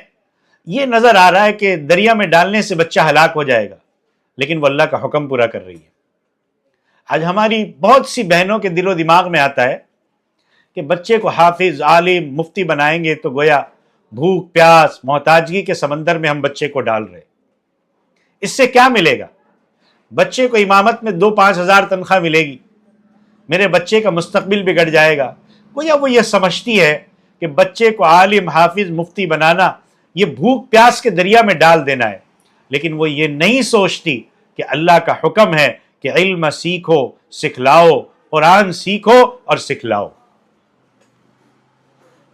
یہ نظر آ رہا ہے کہ دریا میں ڈالنے سے بچہ ہلاک ہو جائے گا، لیکن وہ اللہ کا حکم پورا کر رہی ہے۔ آج ہماری بہت سی بہنوں کے دل و دماغ میں آتا ہے کہ بچے کو حافظ، عالم، مفتی بنائیں گے تو گویا بھوک پیاس محتاجگی کے سمندر میں ہم بچے کو ڈال رہے۔ اس سے کیا ملے گا؟ بچے کو امامت میں 2-5 ہزار تنخواہ ملے گی، میرے بچے کا مستقبل بگڑ جائے گا۔ گویا وہ یہ سمجھتی ہے کہ بچے کو عالم، حافظ، مفتی بنانا یہ بھوک پیاس کے دریا میں ڈال دینا ہے، لیکن وہ یہ نہیں سوچتی کہ اللہ کا حکم ہے کہ علم سیکھو سکھلاؤ، قرآن سیکھو اور سکھلاؤ۔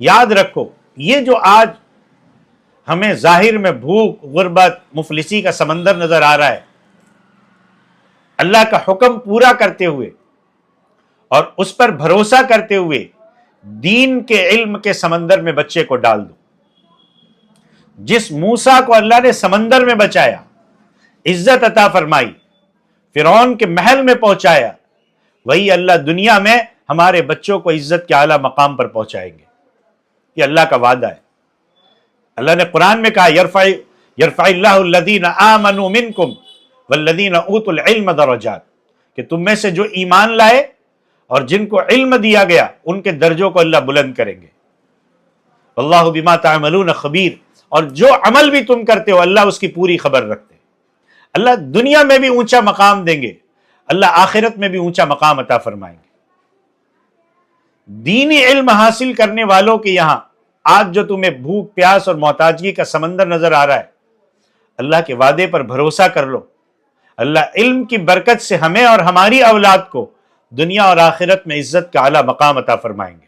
یاد رکھو، یہ جو آج ہمیں ظاہر میں بھوک، غربت، مفلسی کا سمندر نظر آ رہا ہے، اللہ کا حکم پورا کرتے ہوئے اور اس پر بھروسہ کرتے ہوئے دین کے علم کے سمندر میں بچے کو ڈال دو۔ جس موسیٰ کو اللہ نے سمندر میں بچایا، عزت عطا فرمائی، فرعون کے محل میں پہنچایا، وہی اللہ دنیا میں ہمارے بچوں کو عزت کے اعلیٰ مقام پر پہنچائیں گے۔ یہ اللہ کا وعدہ ہے۔ اللہ نے قرآن میں کہا یرفع اللہ الذین آمنوا منکم والذین اوتوا العلم درجات، کہ تم میں سے جو ایمان لائے اور جن کو علم دیا گیا ان کے درجوں کو اللہ بلند کریں گے۔ واللہ بما تعملون خبیر، اور جو عمل بھی تم کرتے ہو اللہ اس کی پوری خبر رکھتے ہیں۔ اللہ دنیا میں بھی اونچا مقام دیں گے، اللہ آخرت میں بھی اونچا مقام عطا فرمائیں گے۔ دینی علم حاصل کرنے والوں کے یہاں آج جو تمہیں بھوک پیاس اور محتاجگی کا سمندر نظر آ رہا ہے، اللہ کے وعدے پر بھروسہ کر لو، اللہ علم کی برکت سے ہمیں اور ہماری اولاد کو دنیا اور آخرت میں عزت کا اعلیٰ مقام عطا فرمائیں گے۔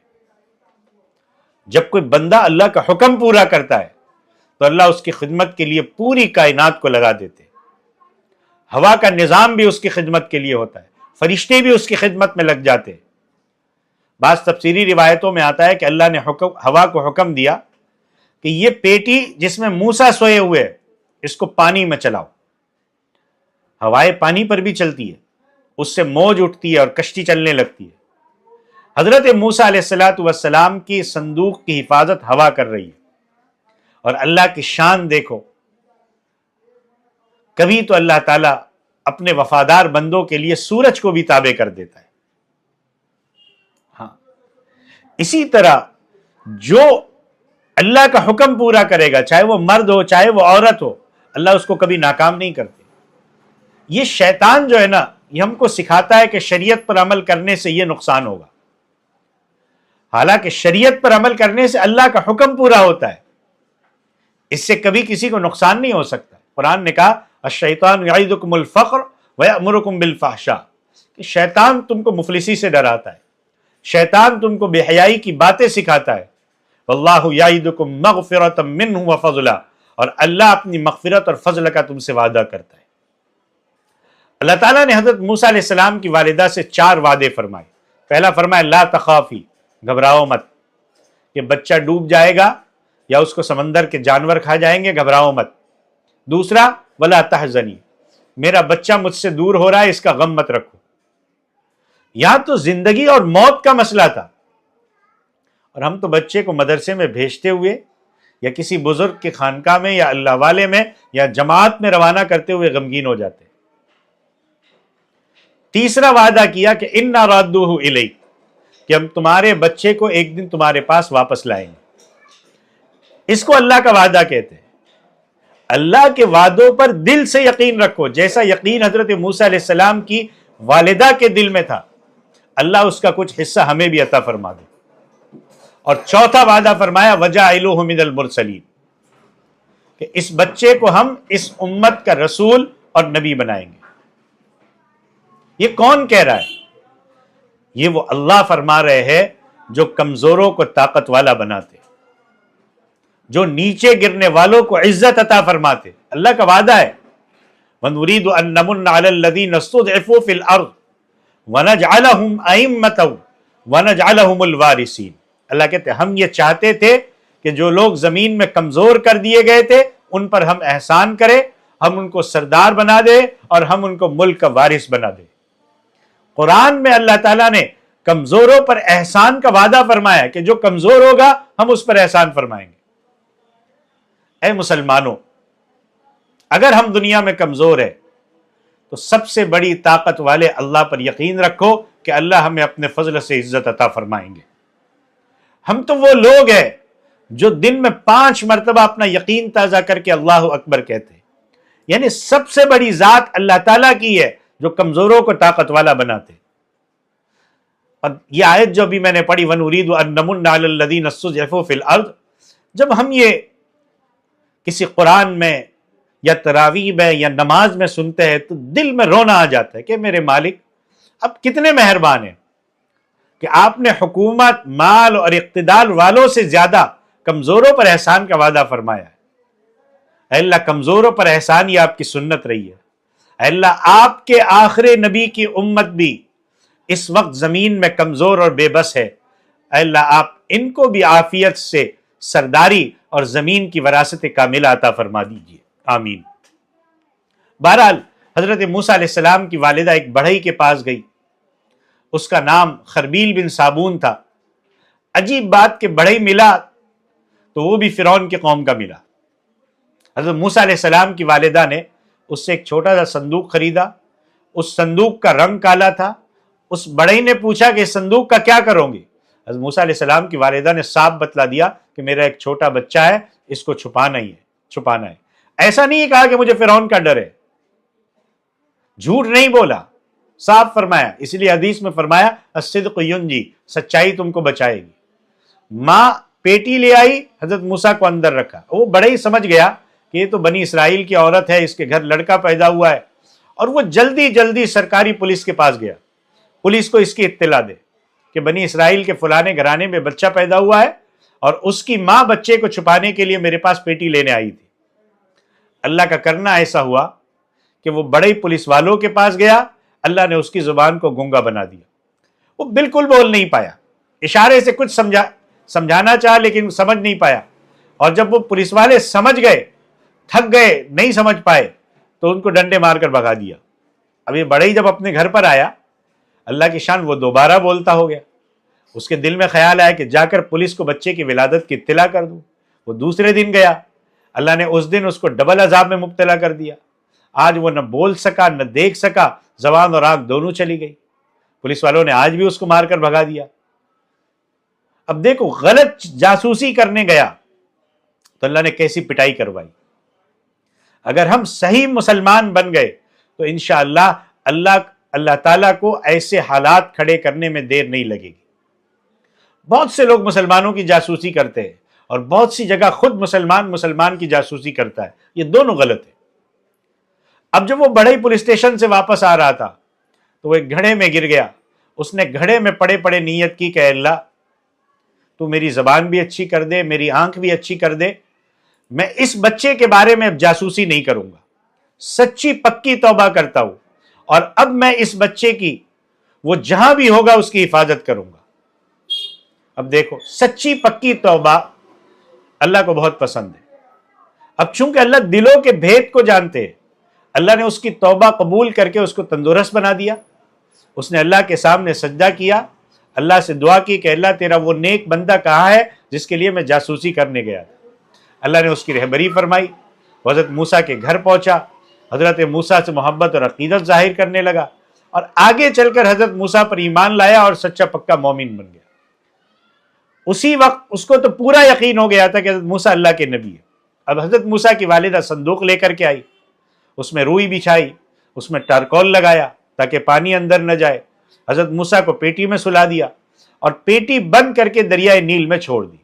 جب کوئی بندہ اللہ کا حکم پورا کرتا ہے تو اللہ اس کی خدمت کے لیے پوری کائنات کو لگا دیتے۔ ہوا کا نظام بھی اس کی خدمت کے لیے ہوتا ہے، فرشتے بھی اس کی خدمت میں لگ جاتے ہیں۔ بعض تفسیری روایتوں میں آتا ہے کہ اللہ نے ہوا کو حکم دیا کہ یہ پیٹی جس میں موسیٰ سوئے ہوئے اس کو پانی میں چلاؤ۔ ہوائیں پانی پر بھی چلتی ہے، اس سے موج اٹھتی ہے اور کشتی چلنے لگتی ہے۔ حضرت موسیٰ علیہ السلام کی صندوق کی حفاظت ہوا کر رہی ہے، اور اللہ کی شان دیکھو، کبھی تو اللہ تعالیٰ اپنے وفادار بندوں کے لیے سورج کو بھی تابع کر دیتا ہے۔ ہاں، اسی طرح جو اللہ کا حکم پورا کرے گا، چاہے وہ مرد ہو چاہے وہ عورت ہو، اللہ اس کو کبھی ناکام نہیں کرتے۔ یہ شیطان جو ہے نا، یہ ہم کو سکھاتا ہے کہ شریعت پر عمل کرنے سے یہ نقصان ہوگا، حالانکہ شریعت پر عمل کرنے سے اللہ کا حکم پورا ہوتا ہے، اس سے کبھی کسی کو نقصان نہیں ہو سکتا۔ قرآن نے کہا الشیطان یعدکم الفقر ویأمرکم بالفحشاء، کہ شیطان تم کو مفلسی سے ڈراتا ہے، شیطان تم کو بے حیائی کی باتیں سکھاتا ہے۔ واللہ یعدکم مغفرۃ منہ وفضلا، اور اللہ اپنی مغفرت اور فضل کا تم سے وعدہ کرتا ہے۔ اللہ تعالیٰ نے حضرت موسیٰ علیہ السلام کی والدہ سے 4 وعدے فرمائے۔ پہلا فرمایا لا تخافی، گھبراؤ مت، کہ بچہ ڈوب جائے گا یا اس کو سمندر کے جانور کھا جائیں گے، گھبراؤ مت۔ دوسرا ولا تحزنی، میرا بچہ مجھ سے دور ہو رہا ہے، اس کا غم مت رکھو۔ یہاں تو زندگی اور موت کا مسئلہ تھا، اور ہم تو بچے کو مدرسے میں بھیجتے ہوئے یا کسی بزرگ کے خانقاہ میں یا اللہ والے میں یا جماعت میں روانہ کرتے ہوئے غمگین ہو جاتے۔ تیسرا وعدہ کیا کہ انا رادوہ الیک، کہ ہم تمہارے بچے کو ایک دن تمہارے پاس واپس لائیں گے۔ اس کو اللہ کا وعدہ کہتے ہیں۔ اللہ کے وعدوں پر دل سے یقین رکھو، جیسا یقین حضرت موسیٰ علیہ السلام کی والدہ کے دل میں تھا، اللہ اس کا کچھ حصہ ہمیں بھی عطا فرما دے۔ اور چوتھا وعدہ فرمایا وجاعلوہ من المرسلین، کہ اس بچے کو ہم اس امت کا رسول اور نبی بنائیں گے۔ یہ کون کہہ رہا ہے؟ یہ وہ اللہ فرما رہے ہیں جو کمزوروں کو طاقت والا بناتے، جو نیچے گرنے والوں کو عزت عطا فرماتے۔ اللہ کا وعدہ ہے وَنُرِيدُ أَن نَّمُنَّ عَلَى الَّذِينَ اسْتُضْعِفُوا فِي الْأَرْضِ وَنَجْعَلَهُمْ أَئِمَّةً وَنَجْعَلَهُمُ الْوَارِثِينَ۔ اللہ کہتے ہیں ہم یہ چاہتے تھے کہ جو لوگ زمین میں کمزور کر دیے گئے تھے ان پر ہم احسان کریں، ہم ان کو سردار بنا دیں اور ہم ان کو ملک کا وارث بنا دیں۔ قرآن میں اللہ تعالیٰ نے کمزوروں پر احسان کا وعدہ فرمایا کہ جو کمزور ہوگا ہم اس پر احسان فرمائیں گے۔ اے مسلمانوں، اگر ہم دنیا میں کمزور ہیں تو سب سے بڑی طاقت والے اللہ پر یقین رکھو کہ اللہ ہمیں اپنے فضل سے عزت عطا فرمائیں گے۔ ہم تو وہ لوگ ہیں جو دن میں 5 مرتبہ اپنا یقین تازہ کر کے اللہ اکبر کہتے ہیں، یعنی سب سے بڑی ذات اللہ تعالیٰ کی ہے جو کمزوروں کو طاقت والا بناتے۔ اور یہ آیت جو بھی میں نے پڑھی وَنُرِيدُ أَن نَّمُنَّ عَلَى الَّذِينَ اسْتُضْعِفُوا فِي الْأَرْضِ، جب ہم یہ کسی قرآن میں یا تراویح میں یا نماز میں سنتے ہیں تو دل میں رونا آ جاتا ہے کہ میرے مالک اب کتنے مہربان ہیں کہ آپ نے حکومت، مال اور اقتدار والوں سے زیادہ کمزوروں پر احسان کا وعدہ فرمایا ہے۔ اے اللہ، کمزوروں پر احسان یہ آپ کی سنت رہی ہے۔ اے اللہ، آپ کے آخر نبی کی امت بھی اس وقت زمین میں کمزور اور بے بس ہے۔ اے اللہ، آپ ان کو بھی عافیت سے سرداری اور زمین کی وراثت کاملہ عطا فرما دیجیے، آمین۔ بہرحال حضرت موسیٰ علیہ السلام کی والدہ ایک بڑھئی کے پاس گئی، اس کا نام خربیل بن صابون تھا۔ عجیب بات کہ بڑھئی ملا تو وہ بھی فرعون کی قوم کا ملا۔ حضرت موسیٰ علیہ السلام کی والدہ نے اس سے ایک چھوٹا سا صندوق خریدا، اس صندوق کا رنگ کالا تھا۔ اس بڑھئی نے پوچھا کہ اس صندوق کا کیا کرو گے؟ حضرت موسیٰ علیہ السلام کی والدہ نے صاف بتلا دیا کہ میرا ایک چھوٹا بچہ ہے، اس کو چھپانا ہے۔ ایسا نہیں کہا کہ مجھے فرعون کا ڈر ہے، جھوٹ نہیں بولا، صاف فرمایا۔ اس لیے حدیث میں فرمایا الصدق ینجی، سچائی تم کو بچائے گی۔ ماں پیٹی لے آئی، حضرت موسیٰ کو اندر رکھا۔ وہ بڑے ہی سمجھ گیا کہ یہ تو بنی اسرائیل کی عورت ہے، اس کے گھر لڑکا پیدا ہوا ہے، اور وہ جلدی سرکاری پولیس کے پاس گیا، پولیس کو اس کی اطلاع دے کہ بنی اسرائیل کے فلانے گھرانے میں بچہ پیدا ہوا ہے اور اس کی ماں بچے کو چھپانے کے لیے میرے پاس پیٹی لینے آئی تھی۔ اللہ کا کرنا ایسا ہوا کہ وہ بڑے پولیس والوں کے پاس گیا، اللہ نے اس کی زبان کو گونگا بنا دیا، وہ بالکل بول نہیں پایا، اشارے سے کچھ سمجھانا چاہا لیکن سمجھ نہیں پایا۔ اور جب وہ پولیس والے سمجھ گئے، تھک گئے، نہیں سمجھ پائے تو ان کو ڈنڈے مار کر بھگا دیا۔ اب یہ بڑے ہی جب اپنے گھر پر آیا، اللہ کی شان وہ دوبارہ بولتا ہو گیا۔ اس کے دل میں خیال آیا کہ جا کر پولیس کو بچے کی ولادت کی اطلاع کر دوں۔ وہ دوسرے دن گیا، اللہ نے اس دن اس کو ڈبل عذاب میں مبتلا کر دیا۔ آج وہ نہ بول سکا نہ دیکھ سکا، زبان اور آنکھ دونوں چلی گئی۔ پولیس والوں نے آج بھی اس کو مار کر بھگا دیا۔ اب دیکھو، غلط جاسوسی کرنے گیا تو اللہ نے کیسی پٹائی کروائی۔ اگر ہم صحیح مسلمان بن گئے تو انشاءاللہ اللہ تعالیٰ کو ایسے حالات کھڑے کرنے میں دیر نہیں لگے گی۔ بہت سے لوگ مسلمانوں کی جاسوسی کرتے ہیں اور بہت سی جگہ خود مسلمان کی جاسوسی کرتا ہے، یہ دونوں غلط ہے۔ اب جب وہ بڑے پولیس اسٹیشن سے واپس آ رہا تھا تو وہ ایک گھڑے میں گر گیا۔ اس نے گھڑے میں پڑے نیت کی کہ اے اللہ، تو میری زبان بھی اچھی کر دے، میری آنکھ بھی اچھی کر دے، میں اس بچے کے بارے میں اب جاسوسی نہیں کروں گا، سچی پکی توبہ کرتا ہوں، اور اب میں اس بچے کی وہ جہاں بھی ہوگا اس کی حفاظت کروں گا۔ اب دیکھو، سچی پکی توبہ اللہ کو بہت پسند ہے۔ اب چونکہ اللہ دلوں کے بھید کو جانتے ہیں، اللہ نے اس کی توبہ قبول کر کے اس کو تندرست بنا دیا۔ اس نے اللہ کے سامنے سجدہ کیا، اللہ سے دعا کی کہ اللہ تیرا وہ نیک بندہ کہاں ہے جس کے لیے میں جاسوسی کرنے گیا تھا۔ اللہ نے اس کی رہبری فرمائی، حضرت موسیٰ کے گھر پہنچا، حضرت موسیٰ سے محبت اور عقیدت ظاہر کرنے لگا، اور آگے چل کر حضرت موسیٰ پر ایمان لایا اور سچا پکا مومن بن گیا۔ اسی وقت اس کو تو پورا یقین ہو گیا تھا کہ حضرت موسیٰ اللہ کے نبی ہے۔ اب حضرت موسیٰ کی والدہ صندوق لے کر کے آئی، اس میں روئی بچھائی، اس میں ٹارکول لگایا تاکہ پانی اندر نہ جائے، حضرت موسیٰ کو پیٹی میں سلا دیا اور پیٹی بند کر کے دریائے نیل میں چھوڑ دی۔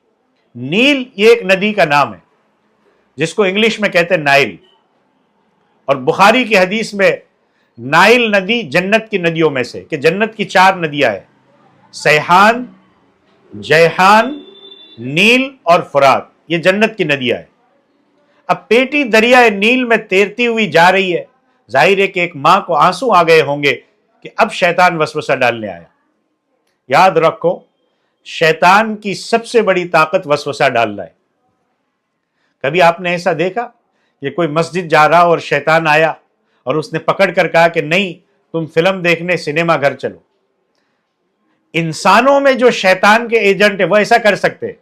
نیل یہ ایک ندی کا نام ہے جس کو انگلش میں کہتے ہیں نائل، اور بخاری کی حدیث میں نائل ندی جنت کی ندیوں میں سے، کہ جنت کی 4 ندیاں ہیں، سیحان، جیحان، نیل اور فرات، یہ جنت کی ندیاں ہیں۔ اب بیٹی دریائے نیل میں تیرتی ہوئی جا رہی ہے، ظاہر ہے کہ ایک ماں کو آنسو آ گئے ہوں گے کہ اب شیطان وسوسہ ڈالنے آیا۔ یاد رکھو، شیطان کی سب سے بڑی طاقت وسوسہ ڈالنا ہے۔ کبھی آپ نے ایسا دیکھا کہ کوئی مسجد جا رہا اور شیطان آیا اور اس نے پکڑ کر کہا کہ نہیں، تم فلم دیکھنے سنیما گھر چلو؟ انسانوں میں جو شیطان کے ایجنٹ ہیں وہ ایسا کر سکتے ہیں،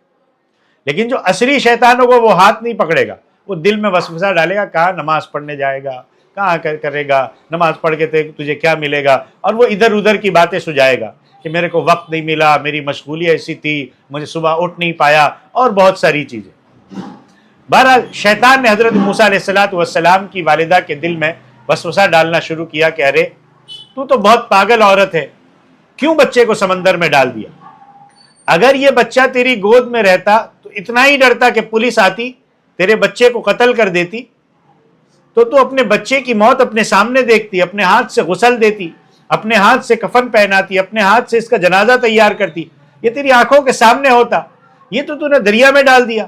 لیکن جو اصلی شیطان ہوگا وہ ہاتھ نہیں پکڑے گا، وہ دل میں وسوسہ ڈالے گا، کہاں نماز پڑھنے جائے گا، کہاں کرے گا، نماز پڑھ کے تجھے کیا ملے گا، اور وہ ادھر ادھر کی باتیں سجائے گا کہ میرے کو وقت نہیں ملا، میری مشغولی ایسی تھی، مجھے صبح اٹھ نہیں پایا، اور بہت ساری چیزیں۔ بہرحال شیطان نے حضرت موسیٰ علیہ السلام کی والدہ کے دل میں وسوسہ ڈالنا شروع کیا کہ ارے تو بہت پاگل عورت ہے، کیوں بچے کو سمندر میں ڈال دیا؟ اگر یہ بچہ تیری گود میں رہتا تو اتنا ہی ڈرتا کہ پولیس آتی، تیرے بچے کو قتل کر دیتی، تو اپنے بچے کی موت اپنے سامنے دیکھتی، اپنے ہاتھ سے غسل دیتی، اپنے ہاتھ سے کفن پہناتی، اپنے ہاتھ سے اس کا جنازہ تیار کرتی، یہ تیری آنکھوں کے سامنے ہوتا۔ یہ تو نے دریا میں ڈال دیا،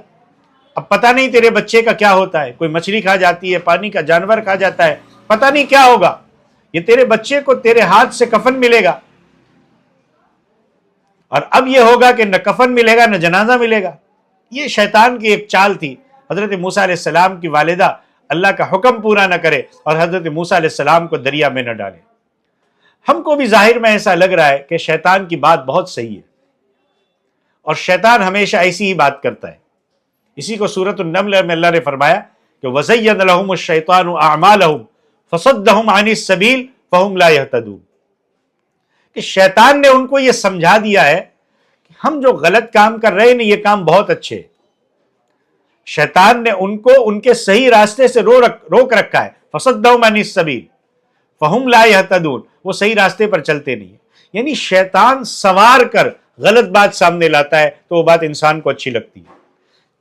اب پتہ نہیں تیرے بچے کا کیا ہوتا ہے، کوئی مچھلی کھا جاتی ہے، پانی کا جانور کھا جاتا ہے، پتہ نہیں کیا ہوگا، یہ تیرے بچے کو تیرے ہاتھ سے کفن ملے گا، اور اب یہ ہوگا کہ نہ کفن ملے گا نہ جنازہ ملے گا۔ یہ شیطان کی ایک چال تھی۔ حضرت موسیٰ علیہ السلام کی والدہ اللہ کا حکم پورا نہ کرے اور حضرت موسیٰ علیہ السلام کو دریا میں نہ ڈالے۔ ہم کو بھی ظاہر میں ایسا لگ رہا ہے کہ شیطان کی بات بہت صحیح ہے، اور شیطان ہمیشہ ایسی ہی بات کرتا ہے۔ اسی کو سورۃ النمل میں اللہ نے فرمایا کہ وَزَيَّنَ لَهُمُ الشَّيْطَانُ أَعْمَالَهُمْ فَصَدَّهُمْ عَنِ السَّبِيلِ فَهُمْ لَا يَهْتَدُونَ، کہ شیطان نے ان کو یہ سمجھا دیا ہے کہ ہم جو غلط کام کر رہے ہیں یہ کام بہت اچھے ہیں۔ شیطان نے ان کو ان کے صحیح راستے سے روک رکھا ہے، فَصَدَّهُمْ عَنِ السَّبِيلِ فَهُمْ لَا يَهْتَدُونَ، وہ صحیح راستے پر چلتے نہیں ہیں۔ یعنی شیطان سوار کر غلط بات سامنے لاتا ہے تو وہ بات انسان کو اچھی لگتی ہے۔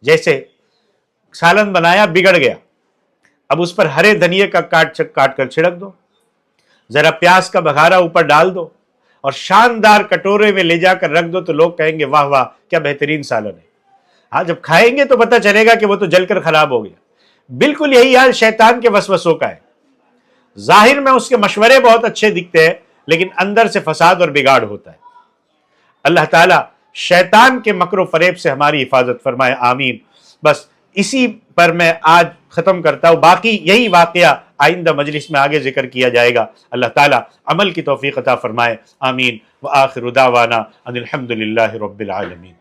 جیسے سالن بنایا، بگڑ گیا، اب اس پر ہرے دھنیے کا کاٹ کر چھڑک دو، ذرا پیاز کا بگھارا اوپر ڈال دو، اور شاندار کٹورے میں لے جا کر رکھ دو، تو لوگ کہیں گے واہ واہ کیا بہترین سالن ہے۔ ہاں، جب کھائیں گے تو پتہ چلے گا کہ وہ تو جل کر خراب ہو گیا۔ بالکل یہی حال شیطان کے وسوسوں کا ہے۔ ظاہر میں اس کے مشورے بہت اچھے دکھتے ہیں، لیکن اندر سے فساد اور بگاڑ ہوتا ہے۔ اللہ تعالیٰ شیطان کے مکر و فریب سے ہماری حفاظت فرمائے، آمین۔ بس اسی پر میں آج ختم کرتا ہوں، باقی یہی واقعہ آئندہ مجلس میں آگے ذکر کیا جائے گا۔ اللہ تعالیٰ عمل کی توفیق عطا فرمائے، آمین۔ وآخر دعوانا ان الحمد للہ رب العالمین۔